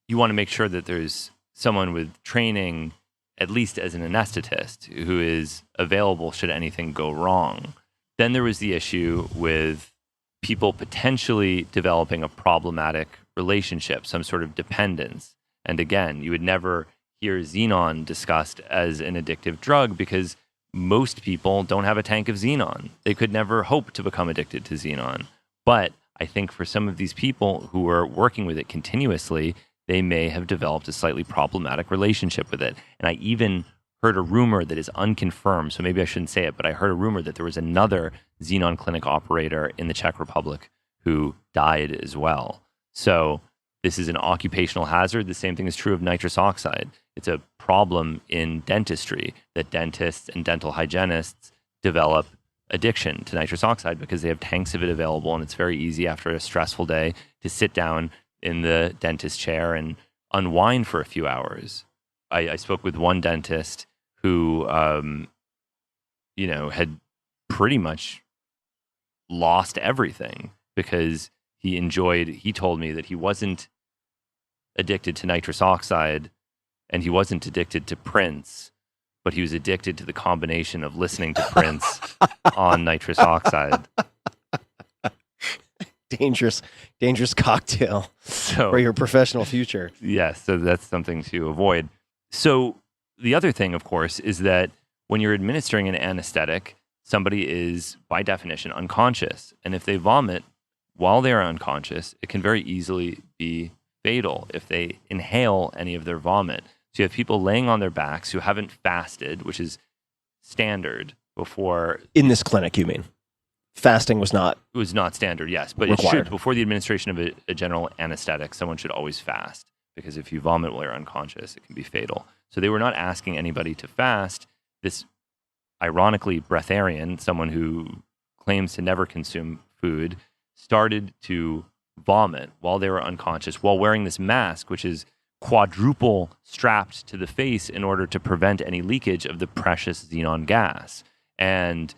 you want to make sure that there's someone with training, at least as an anesthetist, who is available should anything go wrong. Then there was the issue with people potentially developing a problematic relationship, some sort of dependence. And again, you would never hear xenon discussed as an addictive drug because most people don't have a tank of xenon. They could never hope to become addicted to xenon. But I think for some of these people who are working with it continuously, they may have developed a slightly problematic relationship with it. And I even heard a rumor that is unconfirmed, so maybe I shouldn't say it, but I heard a rumor that there was another xenon clinic operator in the Czech Republic who died as well. So this is an occupational hazard. The same thing is true of nitrous oxide. It's a problem in dentistry that dentists and dental hygienists develop addiction to nitrous oxide because they have tanks of it available, and it's very easy after a stressful day to sit down in the dentist chair and unwind for a few hours. I spoke with one dentist who, had pretty much lost everything because he told me that he wasn't addicted to nitrous oxide and he wasn't addicted to Prince, but he was addicted to the combination of listening to Prince on nitrous oxide.
Dangerous cocktail.
So
For your professional future.
yes, so that's something to avoid. So the other thing, of course, is that when you're administering an anesthetic, somebody is, by definition, unconscious. And if they vomit while they are unconscious, it can very easily be fatal if they inhale any of their vomit. So you have people laying on their backs who haven't fasted, which is standard before.
In this clinic, you mean? Fasting was not.
It was not standard, yes. But
required.
it should, before the administration of a general anesthetic, someone should always fast. Because if you vomit while you're unconscious, it can be fatal. So they were not asking anybody to fast. This, ironically, breatharian, someone who claims to never consume food, started to vomit while they were unconscious, while wearing this mask, which is quadruple strapped to the face in order to prevent any leakage of the precious xenon gas. And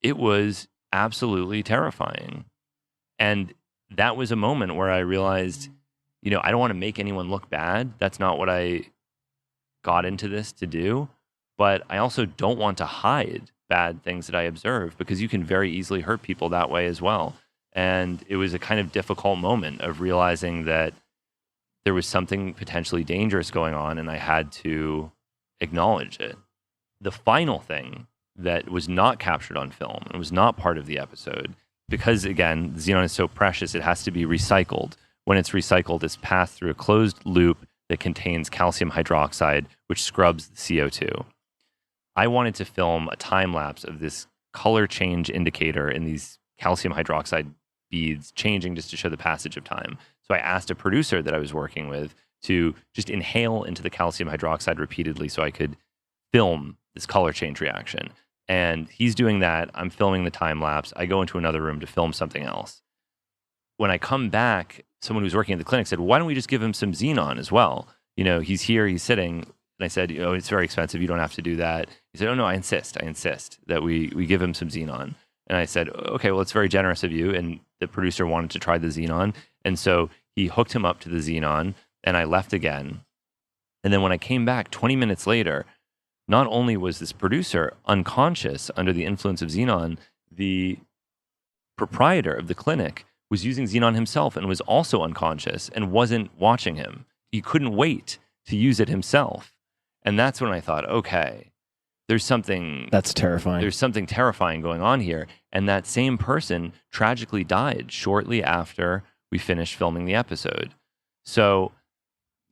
it was absolutely terrifying. And that was a moment where I realized, I don't want to make anyone look bad. That's not what I got into this to do. But I also don't want to hide bad things that I observe, because you can very easily hurt people that way as well. And it was a kind of difficult moment of realizing that there was something potentially dangerous going on, and I had to acknowledge it. The final thing that was not captured on film and was not part of the episode, because again, xenon is so precious, it has to be recycled. When it's recycled, it's passed through a closed loop that contains calcium hydroxide, which scrubs the CO2. I wanted to film a time lapse of this color change indicator in these calcium hydroxide beads changing just to show the passage of time. So I asked a producer that I was working with to just inhale into the calcium hydroxide repeatedly so I could film this color change reaction. And he's doing that. I'm filming the time lapse. I go into another room to film something else. When I come back, someone who's working at the clinic said, why don't we just give him some xenon as well? He's here, he's sitting. And I said, it's very expensive. You don't have to do that. He said, oh no, I insist that we give him some xenon. And I said, okay, well, it's very generous of you. And the producer wanted to try the xenon. And so he hooked him up to the xenon, and I left again. And then when I came back 20 minutes later, not only was this producer unconscious under the influence of xenon, the proprietor of the clinic was using xenon himself and was also unconscious and wasn't watching him. He couldn't wait to use it himself. And that's when I thought, okay, that's terrifying. There's something terrifying going on here. And that same person tragically died shortly after we finished filming the episode. So,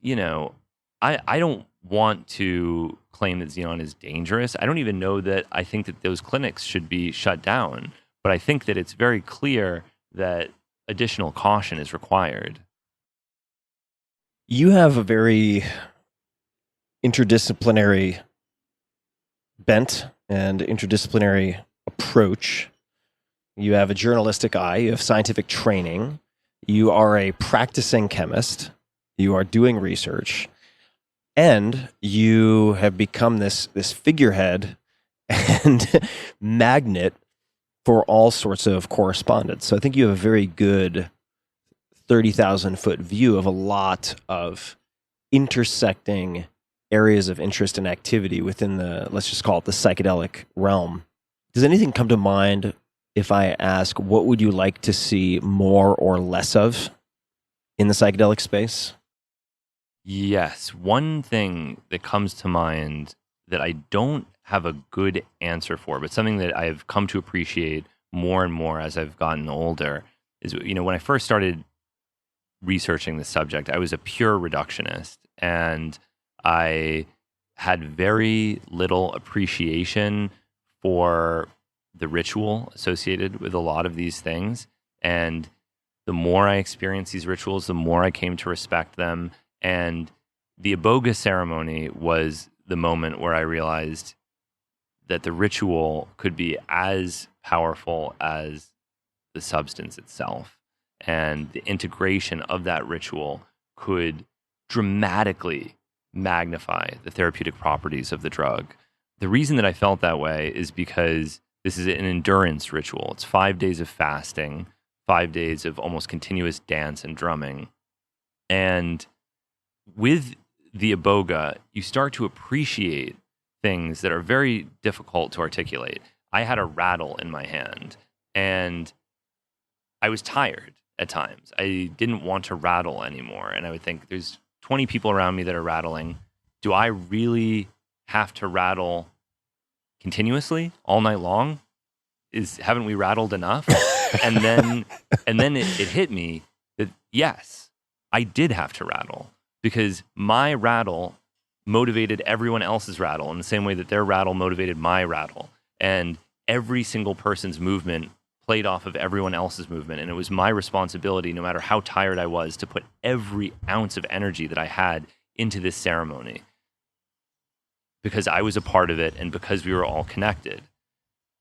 I don't want to claim that xenon is dangerous. I don't even know that I think that those clinics should be shut down. But I think that it's very clear that additional caution is required.
You have a very interdisciplinary bent and interdisciplinary approach. You have a journalistic eye, you have scientific training, you are a practicing chemist, you are doing research, and you have become this figurehead and magnet for all sorts of correspondence. So I think you have a very good 30,000-foot view of a lot of intersecting areas of interest and activity within let's just call it the psychedelic realm. Does anything come to mind if I ask, what would you like to see more or less of in the psychedelic space?
Yes. One thing that comes to mind that I don't have a good answer for, but something that I've come to appreciate more and more as I've gotten older is, when I first started researching this subject, I was a pure reductionist, and I had very little appreciation for the ritual associated with a lot of these things. And the more I experienced these rituals, the more I came to respect them. And the Iboga ceremony was the moment where I realized that the ritual could be as powerful as the substance itself. And the integration of that ritual could dramatically magnify the therapeutic properties of the drug. The reason that I felt that way is because this is an endurance ritual. It's 5 days of fasting, 5 days of almost continuous dance and drumming. And with the Iboga, you start to appreciate things that are very difficult to articulate. I had a rattle in my hand, and I was tired. at times. I didn't want to rattle anymore. And I would think, there's 20 people around me that are rattling. Do I really have to rattle continuously all night long? Haven't we rattled enough? and then it hit me that yes, I did have to rattle, because my rattle motivated everyone else's rattle in the same way that their rattle motivated my rattle. And every single person's movement played off of everyone else's movement. And it was my responsibility, no matter how tired I was, to put every ounce of energy that I had into this ceremony, because I was a part of it and because we were all connected.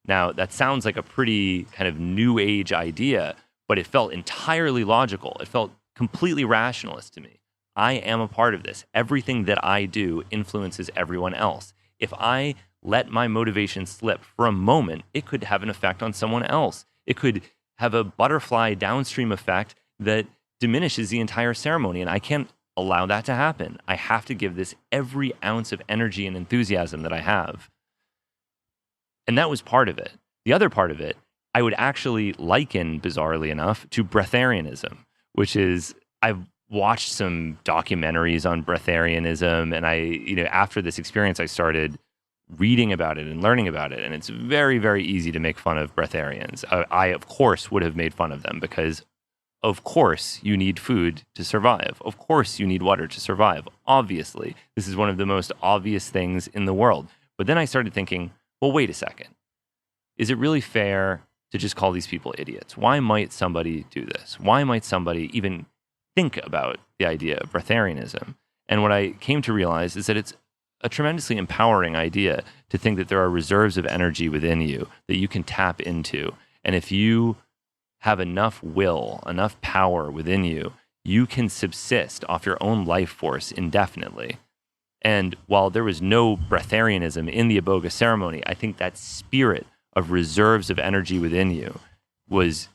Now, that sounds like a pretty kind of new age idea, but it felt entirely logical. It felt completely rationalist to me. I am a part of this. Everything that I do influences everyone else. If I let my motivation slip for a moment, it could have an effect on someone else. It could have a butterfly downstream effect that diminishes the entire ceremony, and I can't allow that to happen. I have to give this every ounce of energy and enthusiasm that I have. And that was part of it. The other part of it, I would actually liken, bizarrely enough, to breatharianism, which is, I've watched some documentaries on breatharianism, and after this experience, I started reading about it and learning about it. And it's very, very easy to make fun of breatharians. I, of course, would have made fun of them, because of course you need food to survive. Of course you need water to survive. Obviously, this is one of the most obvious things in the world. But then I started thinking, well, wait a second. Is it really fair to just call these people idiots? Why might somebody do this? Why might somebody even think about the idea of breatharianism? And what I came to realize is that it's a tremendously empowering idea to think that there are reserves of energy within you that you can tap into. And if you have enough will, enough power within you, you can subsist off your own life force indefinitely. And while there was no breatharianism in the Iboga ceremony, I think that spirit of reserves of energy within you was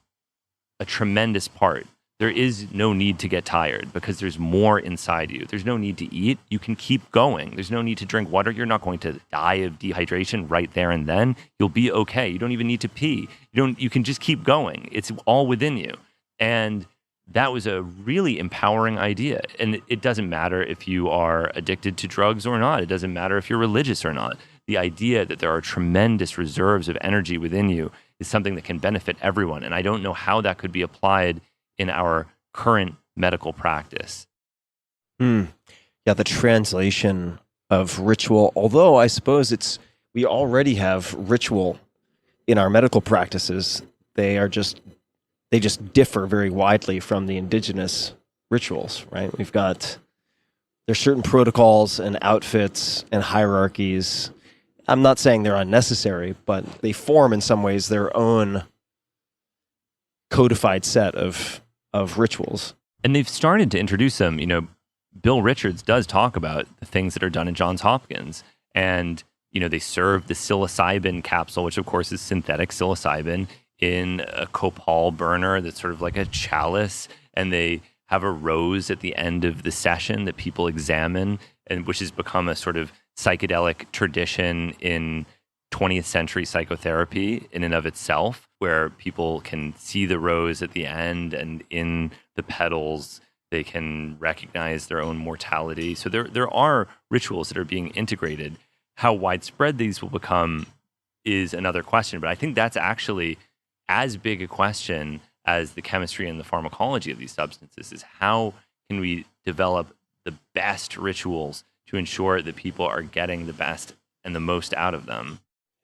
a tremendous part. There is no need to get tired, because there's more inside you. There's no need to eat. You can keep going. There's no need to drink water. You're not going to die of dehydration right there and then. You'll be okay. You don't even need to pee. You can just keep going. It's all within you. And that was a really empowering idea. And it doesn't matter if you are addicted to drugs or not. It doesn't matter if you're religious or not. The idea that there are tremendous reserves of energy within you is something that can benefit everyone. And I don't know how that could be applied in our current medical practice.
Yeah, the translation of ritual, although I suppose we already have ritual in our medical practices. They just differ very widely from the indigenous rituals, right? There's certain protocols and outfits and hierarchies. I'm not saying they're unnecessary, but they form in some ways their own codified set of rituals.
And they've started to introduce them. Bill Richards does talk about the things that are done in Johns Hopkins. And, they serve the psilocybin capsule, which of course is synthetic psilocybin, in a copal burner that's sort of like a chalice. And they have a rose at the end of the session that people examine, and which has become a sort of psychedelic tradition in 20th century psychotherapy in and of itself, where people can see the rose at the end, and in the petals, they can recognize their own mortality. So there are rituals that are being integrated. How widespread these will become is another question, but I think that's actually as big a question as the chemistry and the pharmacology of these substances, is how can we develop the best rituals to ensure that people are getting the best and the most out of them.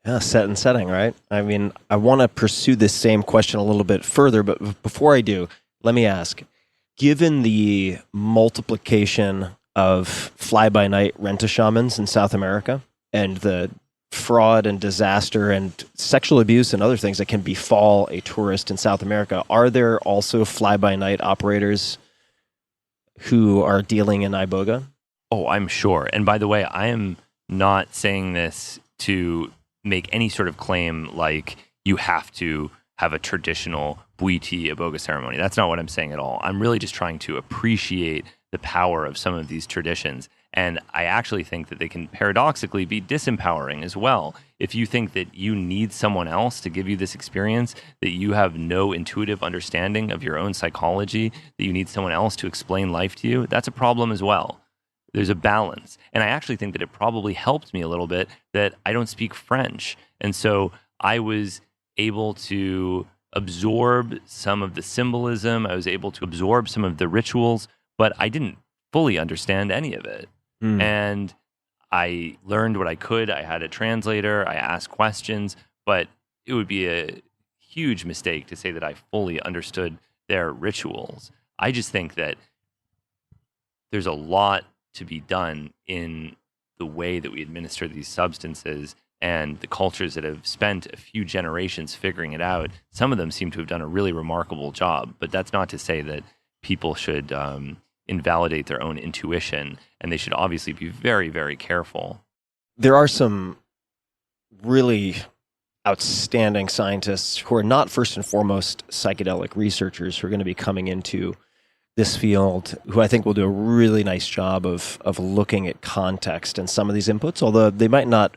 Yeah, set and setting, right? I mean, I want to pursue this same question a little bit further, but before I do, let me ask, given the multiplication of fly-by-night rent-a-shamans in South America and the fraud and disaster and sexual abuse and other things that can befall a tourist in South America, are there also fly-by-night operators who are dealing in Iboga?
Oh, I'm sure. And by the way, I am not saying this to make any sort of claim like you have to have a traditional Bwiti Iboga ceremony. That's not what I'm saying at all. I'm really just trying to appreciate the power of some of these traditions And I actually think that they can paradoxically be disempowering as well. If you think that you need someone else to give you this experience, that you have no intuitive understanding of your own psychology, that you need someone else to explain life to you, that's a problem as well. There's a balance. And I actually think that it probably helped me a little bit that I don't speak French. And so I was able to absorb some of the symbolism. I was able to absorb some of the rituals, but I didn't fully understand any of it. And I learned what I could. I had a translator. I asked questions, but it would be a huge mistake to say that I fully understood their rituals. I just think that there's a lot to be done in the way that we administer these substances, and the cultures that have spent a few generations figuring it out. Some of them seem to have done a really remarkable job, but that's not to say that people should invalidate their own intuition, and they should obviously be very, very careful.
There are some really outstanding scientists who are not first and foremost psychedelic researchers who are going to be coming into this field, who I think will do a really nice job of looking at context and some of these inputs, although they might not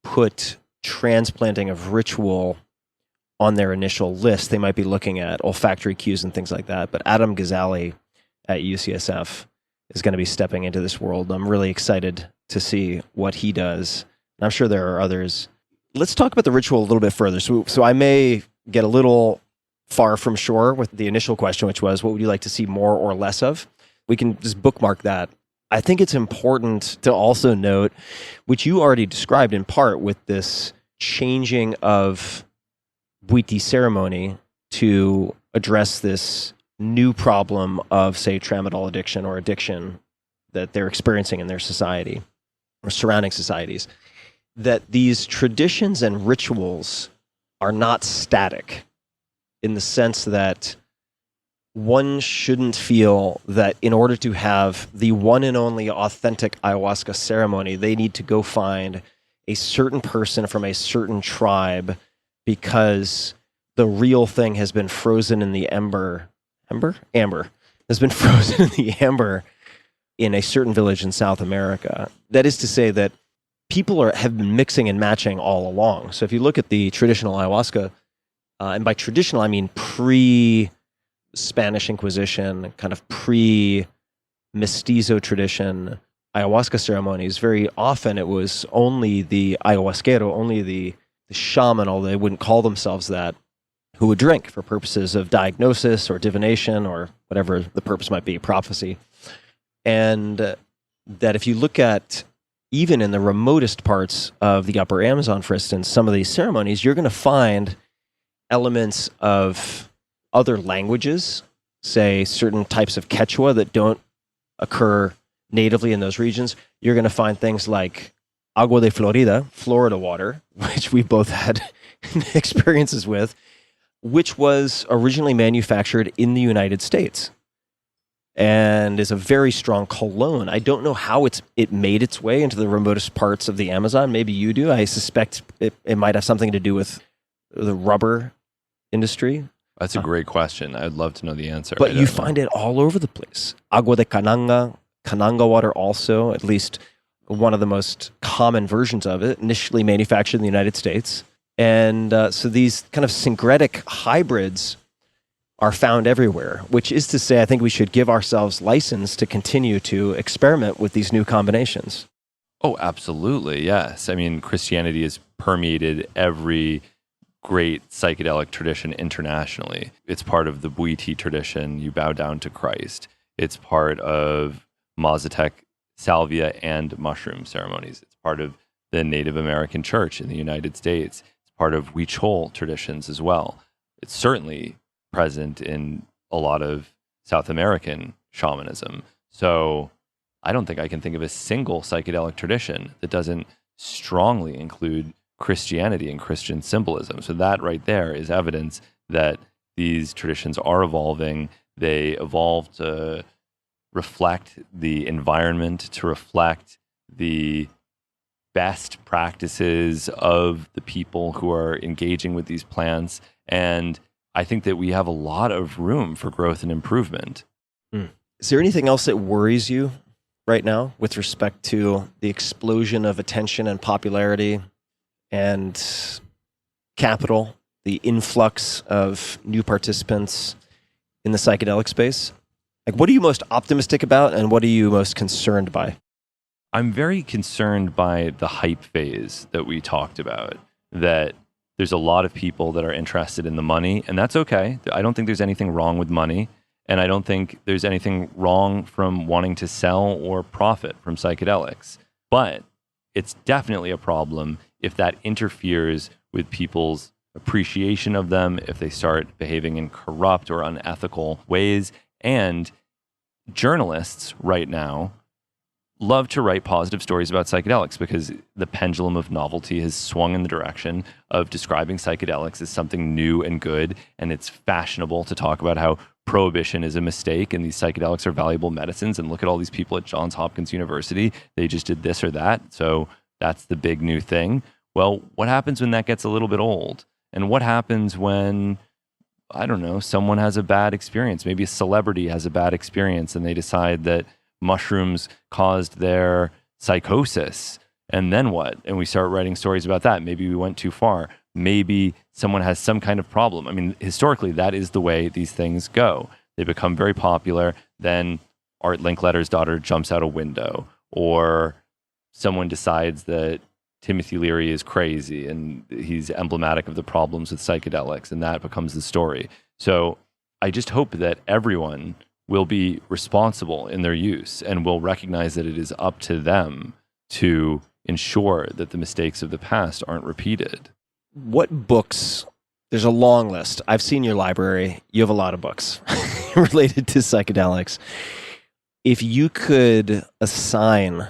put transplanting of ritual on their initial list. They might be looking at olfactory cues and things like that. But Adam Ghazali at UCSF is going to be stepping into this world. I'm really excited to see what he does. And I'm sure there are others. Let's talk about the ritual a little bit further. So I may get a little far from shore with the initial question, which was, what would you like to see more or less of? We can just bookmark that. I think it's important to also note, which you already described in part with this changing of Bwiti ceremony to address this new problem of, say, tramadol addiction or addiction that they're experiencing in their society or surrounding societies, that these traditions and rituals are not static in the sense that one shouldn't feel that in order to have the one and only authentic ayahuasca ceremony, they need to go find a certain person from a certain tribe because the real thing has been frozen in the amber has been frozen in the amber in a certain village in South America. That is to say that people have been mixing and matching all along. So if you look at the traditional ayahuasca, and by traditional, I mean pre-Spanish Inquisition, kind of pre-mestizo tradition ayahuasca ceremonies, very often it was only the ayahuasquero, only the shaman, although they wouldn't call themselves that, who would drink for purposes of diagnosis or divination or whatever the purpose might be, prophecy. And that if you look at even in the remotest parts of the upper Amazon, for instance, some of these ceremonies, you're going to find elements of other languages, say certain types of Quechua that don't occur natively in those regions. You're going to find things like agua de Florida, Florida water, which we both had experiences with, which was originally manufactured in the United States and is a very strong cologne. I don't know how it made its way into the remotest parts of the Amazon. Maybe you do. I suspect it might have something to do with the rubber industry.
That's a great question. I'd love to know the answer.
But you find it all over the place. Agua de Cananga water also, at least one of the most common versions of it, initially manufactured in the United States. And so these kind of syncretic hybrids are found everywhere, which is to say, I think we should give ourselves license to continue to experiment with these new combinations.
Oh, absolutely. Yes. I mean, Christianity has permeated every great psychedelic tradition internationally. It's part of the Bwiti tradition. You bow down to Christ. It's part of Mazatec salvia and mushroom ceremonies. It's part of the Native American Church in the United States. It's part of Huichol traditions as well. It's certainly present in a lot of South American shamanism. So I don't think I can think of a single psychedelic tradition that doesn't strongly include Christianity and Christian symbolism. So that right there is evidence that these traditions are evolving. They evolve to reflect the environment, to reflect the best practices of the people who are engaging with these plants. And I think that we have a lot of room for growth and improvement.
Is there anything else that worries you right now with respect to the explosion of attention and popularity and capital, the influx of new participants in the psychedelic space? Like, what are you most optimistic about, and what are you most concerned by?
I'm very concerned by the hype phase that we talked about, that there's a lot of people that are interested in the money, and that's okay. I don't think there's anything wrong with money, and I don't think there's anything wrong from wanting to sell or profit from psychedelics. But it's definitely a problem if that interferes with people's appreciation of them, if they start behaving in corrupt or unethical ways. And journalists right now love to write positive stories about psychedelics because the pendulum of novelty has swung in the direction of describing psychedelics as something new and good, and it's fashionable to talk about how prohibition is a mistake and these psychedelics are valuable medicines, and look at all these people at Johns Hopkins University, they just did this or that, so that's the big new thing. Well, what happens when that gets a little bit old? And what happens when, I don't know, someone has a bad experience? Maybe a celebrity has a bad experience and they decide that mushrooms caused their psychosis. And then what? And we start writing stories about that. Maybe we went too far. Maybe someone has some kind of problem. I mean, historically, that is the way these things go. They become very popular. Then Art Linkletter's daughter jumps out a window, or someone decides that Timothy Leary is crazy and he's emblematic of the problems with psychedelics, and that becomes the story. So I just hope that everyone will be responsible in their use and will recognize that it is up to them to ensure that the mistakes of the past aren't repeated.
What books? There's a long list. I've seen your library. You have a lot of books related to psychedelics. If you could assign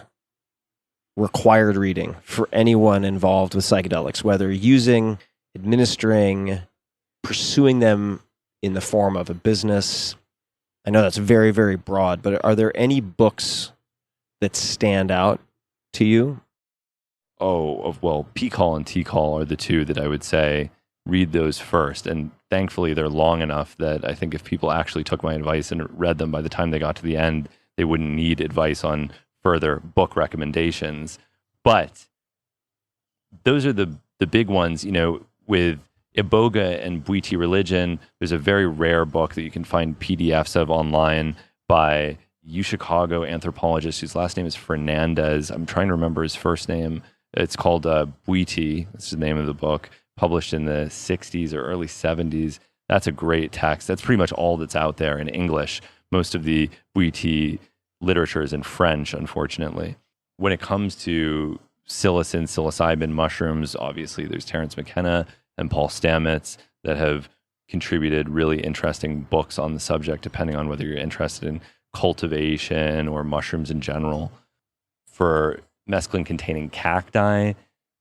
required reading for anyone involved with psychedelics, whether using, administering, pursuing them in the form of a business, I know that's very, very broad, but are there any books that stand out to you?
Well, P-Call and T-Call are the two that I would say read those first. And thankfully, they're long enough that I think if people actually took my advice and read them, by the time they got to the end, they wouldn't need advice on further book recommendations. But those are the big ones. You know, with Iboga and Bwiti religion, there's a very rare book that you can find PDFs of online by UChicago anthropologist whose last name is Fernandez. I'm trying to remember his first name. It's called Bwiti. That's the name of the book, published in the 60s or early 70s. That's a great text. That's pretty much all that's out there in English. Most of the Bwiti literature is in French, unfortunately. When it comes to psilocybin mushrooms, obviously there's Terence McKenna and Paul Stamets that have contributed really interesting books on the subject, depending on whether you're interested in cultivation or mushrooms in general. For mescaline-containing cacti,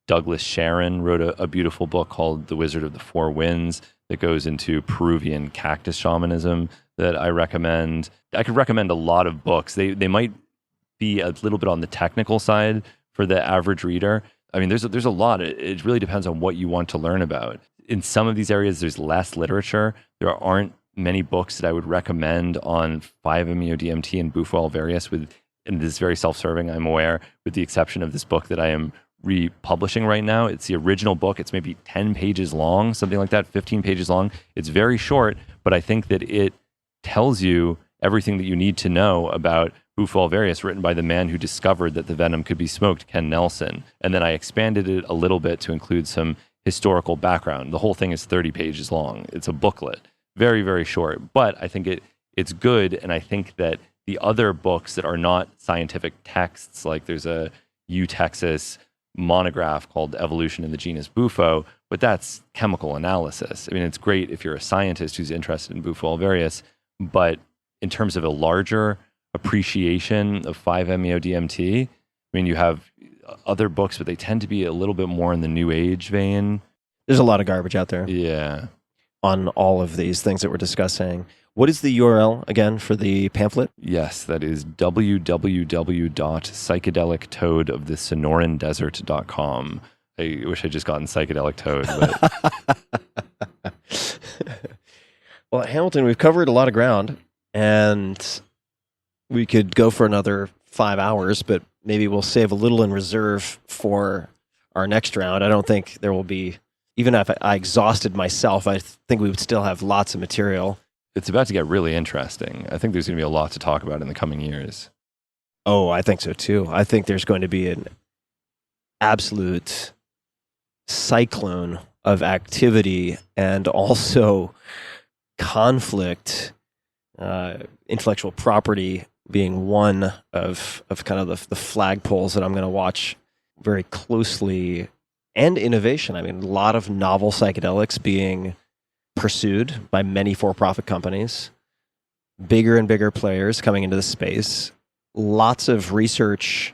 Douglas Sharon wrote a beautiful book called The Wizard of the Four Winds that goes into Peruvian cactus shamanism that I recommend. I could recommend a lot of books. They might be a little bit on the technical side for the average reader. I mean, there's a lot. It really depends on what you want to learn about. In some of these areas, there's less literature. There aren't many books that I would recommend on 5-MeO-DMT and Bufo alvarius, and this is very self-serving, I'm aware, with the exception of this book that I am republishing right now. It's the original book. It's maybe 10 pages long, something like that, 15 pages long. It's very short, but I think that it tells you everything that you need to know about Bufo alvarius, written by the man who discovered that the venom could be smoked, Ken Nelson. And then I expanded it a little bit to include some historical background. The whole thing is 30 pages long. It's a booklet. Very, very short. But I think it's good, and I think that the other books that are not scientific texts, like there's a UTexas monograph called Evolution in the Genus Bufo, but that's chemical analysis. I mean, it's great if you're a scientist who's interested in Bufo alvarius, but in terms of a larger appreciation of 5-MeO-DMT, I mean, you have other books, but they tend to be a little bit more in the New Age vein.
There's a lot of garbage out there.
Yeah.
On all of these things that we're discussing. What is the URL again for the pamphlet?
Yes, that is www.psychedelictoadofthesonorandesert.com. I wish I'd just gotten Psychedelic Toad. But...
Well, Hamilton, we've covered a lot of ground, and we could go for another 5 hours, but maybe we'll save a little in reserve for our next round. I don't think there will be, even if I exhausted myself, I think we would still have lots of material.
It's about to get really interesting. I think there's going to be a lot to talk about in the coming years.
Oh, I think so too. I think there's going to be an absolute cyclone of activity and also conflict, intellectual property being one of kind of the flagpoles that I'm going to watch very closely, and innovation. I mean, a lot of novel psychedelics being pursued by many for-profit companies, bigger and bigger players coming into the space, lots of research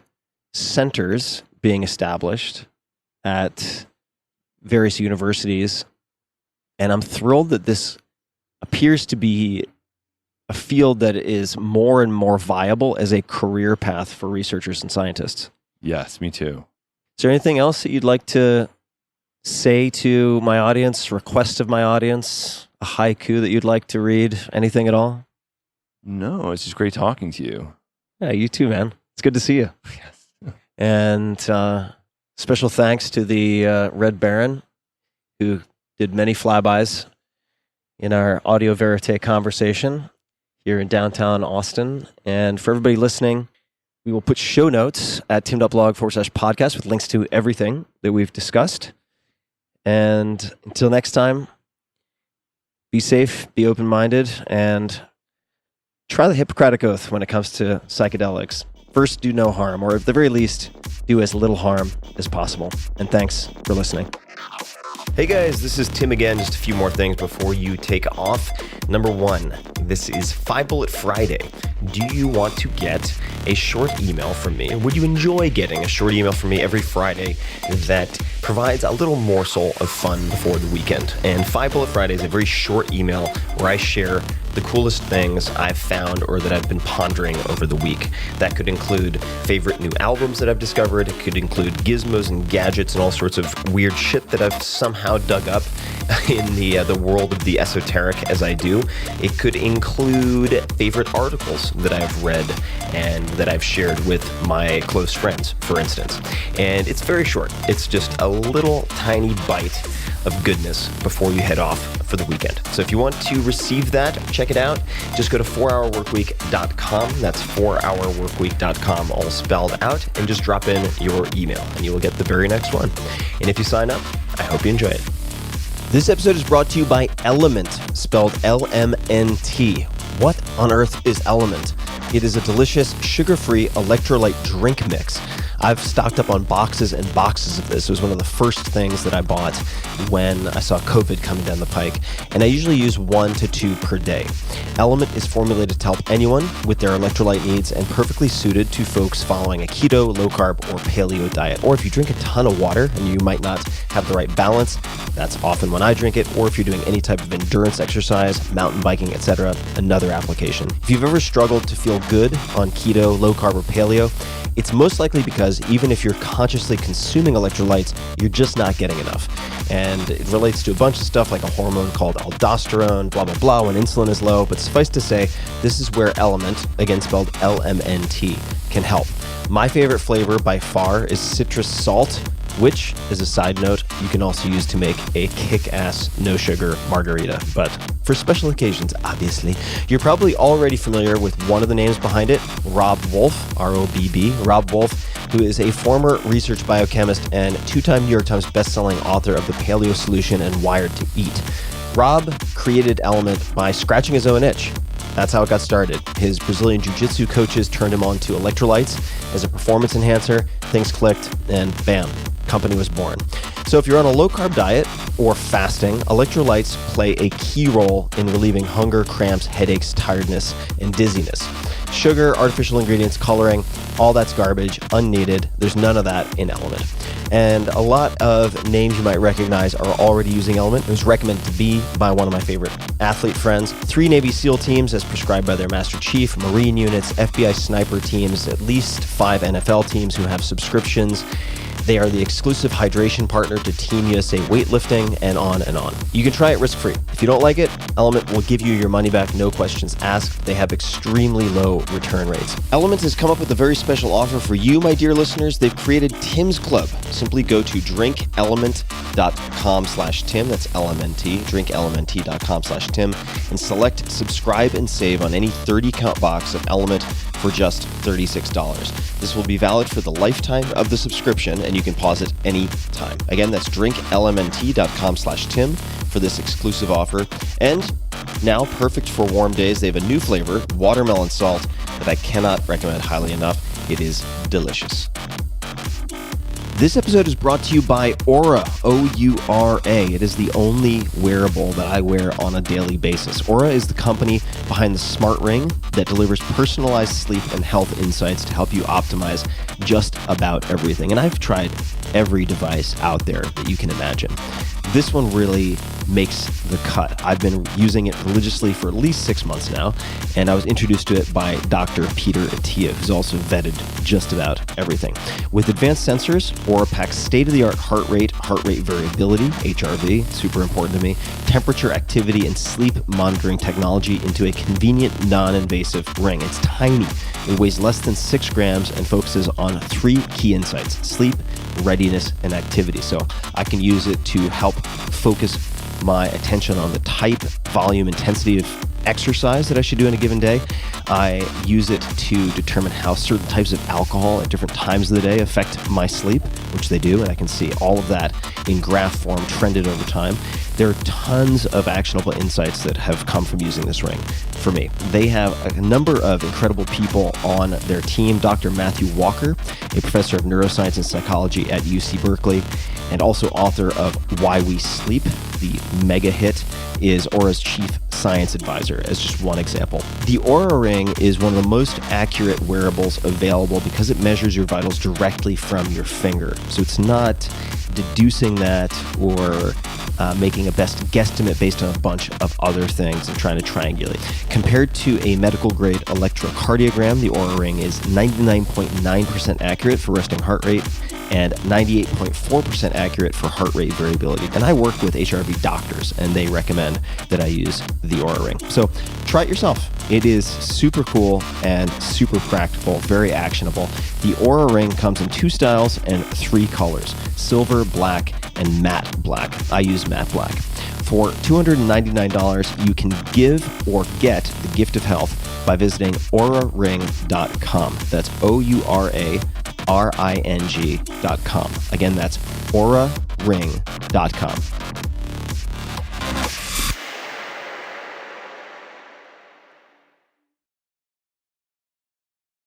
centers being established at various universities. And I'm thrilled that this appears to be a field that is more and more viable as a career path for researchers and scientists.
Yes, me too.
Is there anything else that you'd like to say to my audience, request of my audience, a haiku that you'd like to read, anything at all?
No, it's just great talking to you.
Yeah, you too, man. It's good to see you.
Yes.
And special thanks to the Red Baron, who did many flybys in our audio verite conversation here in downtown Austin. And for everybody listening, we will put show notes at tim.blog/podcast with links to everything that we've discussed. And until next time, be safe, be open-minded, and try the Hippocratic Oath when it comes to psychedelics. First, do no harm, or at the very least, do as little harm as possible. And thanks for listening. Hey guys, this is Tim again. Just a few more things before you take off. Number one, this is 5 Bullet Friday. Do you want to get a short email from me? Would you enjoy getting a short email from me every Friday that provides a little morsel of fun before the weekend? And 5 Bullet Friday is a very short email where I share the coolest things I've found or that I've been pondering over the week. That could include favorite new albums that I've discovered. It could include gizmos and gadgets and all sorts of weird shit that I've somehow dug up in the world of the esoteric as I do. It could include favorite articles that I've read and that I've shared with my close friends, for instance. And it's very short. It's just a little tiny bite of goodness before you head off for the weekend. So if you want to receive that, check it out. Just go to 4hourworkweek.com. That's 4hourworkweek.com, all spelled out, and just drop in your email and you will get the very next one. And if you sign up, I hope you enjoy it. This episode is brought to you by Element, spelled LMNT. What on earth is Element? It is a delicious, sugar-free electrolyte drink mix. I've stocked up on boxes and boxes of this. It was one of the first things that I bought when I saw COVID coming down the pike, and I usually use 1 to 2 per day. Element is formulated to help anyone with their electrolyte needs and perfectly suited to folks following a keto, low-carb, or paleo diet. Or if you drink a ton of water and you might not have the right balance, that's often when I drink it. Or if you're doing any type of endurance exercise, mountain biking, etc., another application. If you've ever struggled to feel good on keto, low-carb, or paleo, it's most likely because even if you're consciously consuming electrolytes, you're just not getting enough. And it relates to a bunch of stuff like a hormone called aldosterone, blah, blah, blah, when insulin is low. But suffice to say, this is where Element, again spelled LMNT, can help. My favorite flavor by far is citrus salt, which, as a side note, you can also use to make a kick-ass no-sugar margarita. But for special occasions, obviously. You're probably already familiar with one of the names behind it, Robb Wolf, R-O-B-B, Robb Wolf, who is a former research biochemist and 2-time New York Times bestselling author of The Paleo Solution and Wired to Eat. Robb created Element by scratching his own itch. That's how it got started. His Brazilian jiu-jitsu coaches turned him on to electrolytes as a performance enhancer. Things clicked, and bam, company was born. So if you're on a low-carb diet or fasting, electrolytes play a key role in relieving hunger, cramps, headaches, tiredness, and dizziness. Sugar, artificial ingredients, coloring, all that's garbage, unneeded. There's none of that in Element. And a lot of names you might recognize are already using Element. It was recommended to be by one of my favorite athlete friends. 3 Navy SEAL teams as prescribed by their Master Chief, Marine units, FBI sniper teams, at least 5 NFL teams who have subscriptions. They are the exclusive hydration partner to Team USA weightlifting, and on and on. You can try it risk-free. If you don't like it, Element will give you your money back, no questions asked. They have extremely low return rates. Element has come up with a very special offer for you, my dear listeners. They've created Tim's Club. Simply go to drinkelement.com/Tim. That's LMNT, drinkelement.com/Tim, and select subscribe and save on any 30-count box of Element for just $36. This will be valid for the lifetime of the subscription, and you can pause it any time. Again, that's drinkelement.com/Tim for this exclusive offer. And now, perfect for warm days, they have a new flavor, watermelon salt, that I cannot recommend highly enough. It is delicious. This episode is brought to you by Oura, O-U-R-A. It is the only wearable that I wear on a daily basis. Oura is the company behind the smart ring that delivers personalized sleep and health insights to help you optimize just about everything. And I've tried every device out there that you can imagine. This one really makes the cut. I've been using it religiously for at least 6 months now, and I was introduced to it by Dr. Peter Attia, who's also vetted just about everything. With advanced sensors, Oura packs state-of-the-art heart rate variability, HRV, super important to me, temperature, activity, and sleep monitoring technology into a convenient, non-invasive ring. It's tiny. It weighs less than 6 grams and focuses on 3 key insights: sleep, readiness, and activity. So I can use it to help focus my attention on the type, volume, intensity of exercise that I should do in a given day. I use it to determine how certain types of alcohol at different times of the day affect my sleep, which they do, and I can see all of that in graph form trended over time. There are tons of actionable insights that have come from using this ring for me. They have a number of incredible people on their team. Dr. Matthew Walker, a professor of neuroscience and psychology at UC Berkeley, and also author of Why We Sleep, the mega hit, is Oura's chief science advisor, as just one example. The Oura Ring is one of the most accurate wearables available because it measures your vitals directly from your finger. So it's not deducing that or making a best guesstimate based on a bunch of other things and trying to triangulate. Compared to a medical grade electrocardiogram, the Oura Ring is 99.9% accurate for resting heart rate and 98.4% accurate for heart rate variability. And I work with HRV doctors, and they recommend that I use the Oura Ring. So try it yourself. It is super cool and super practical, very actionable. The Oura Ring comes in 2 styles and 3 colors: silver, black, and matte black. I use matte black. For $299, you can give or get the gift of health by visiting auraring.com. That's OURARING.com. Again, that's auraring.com.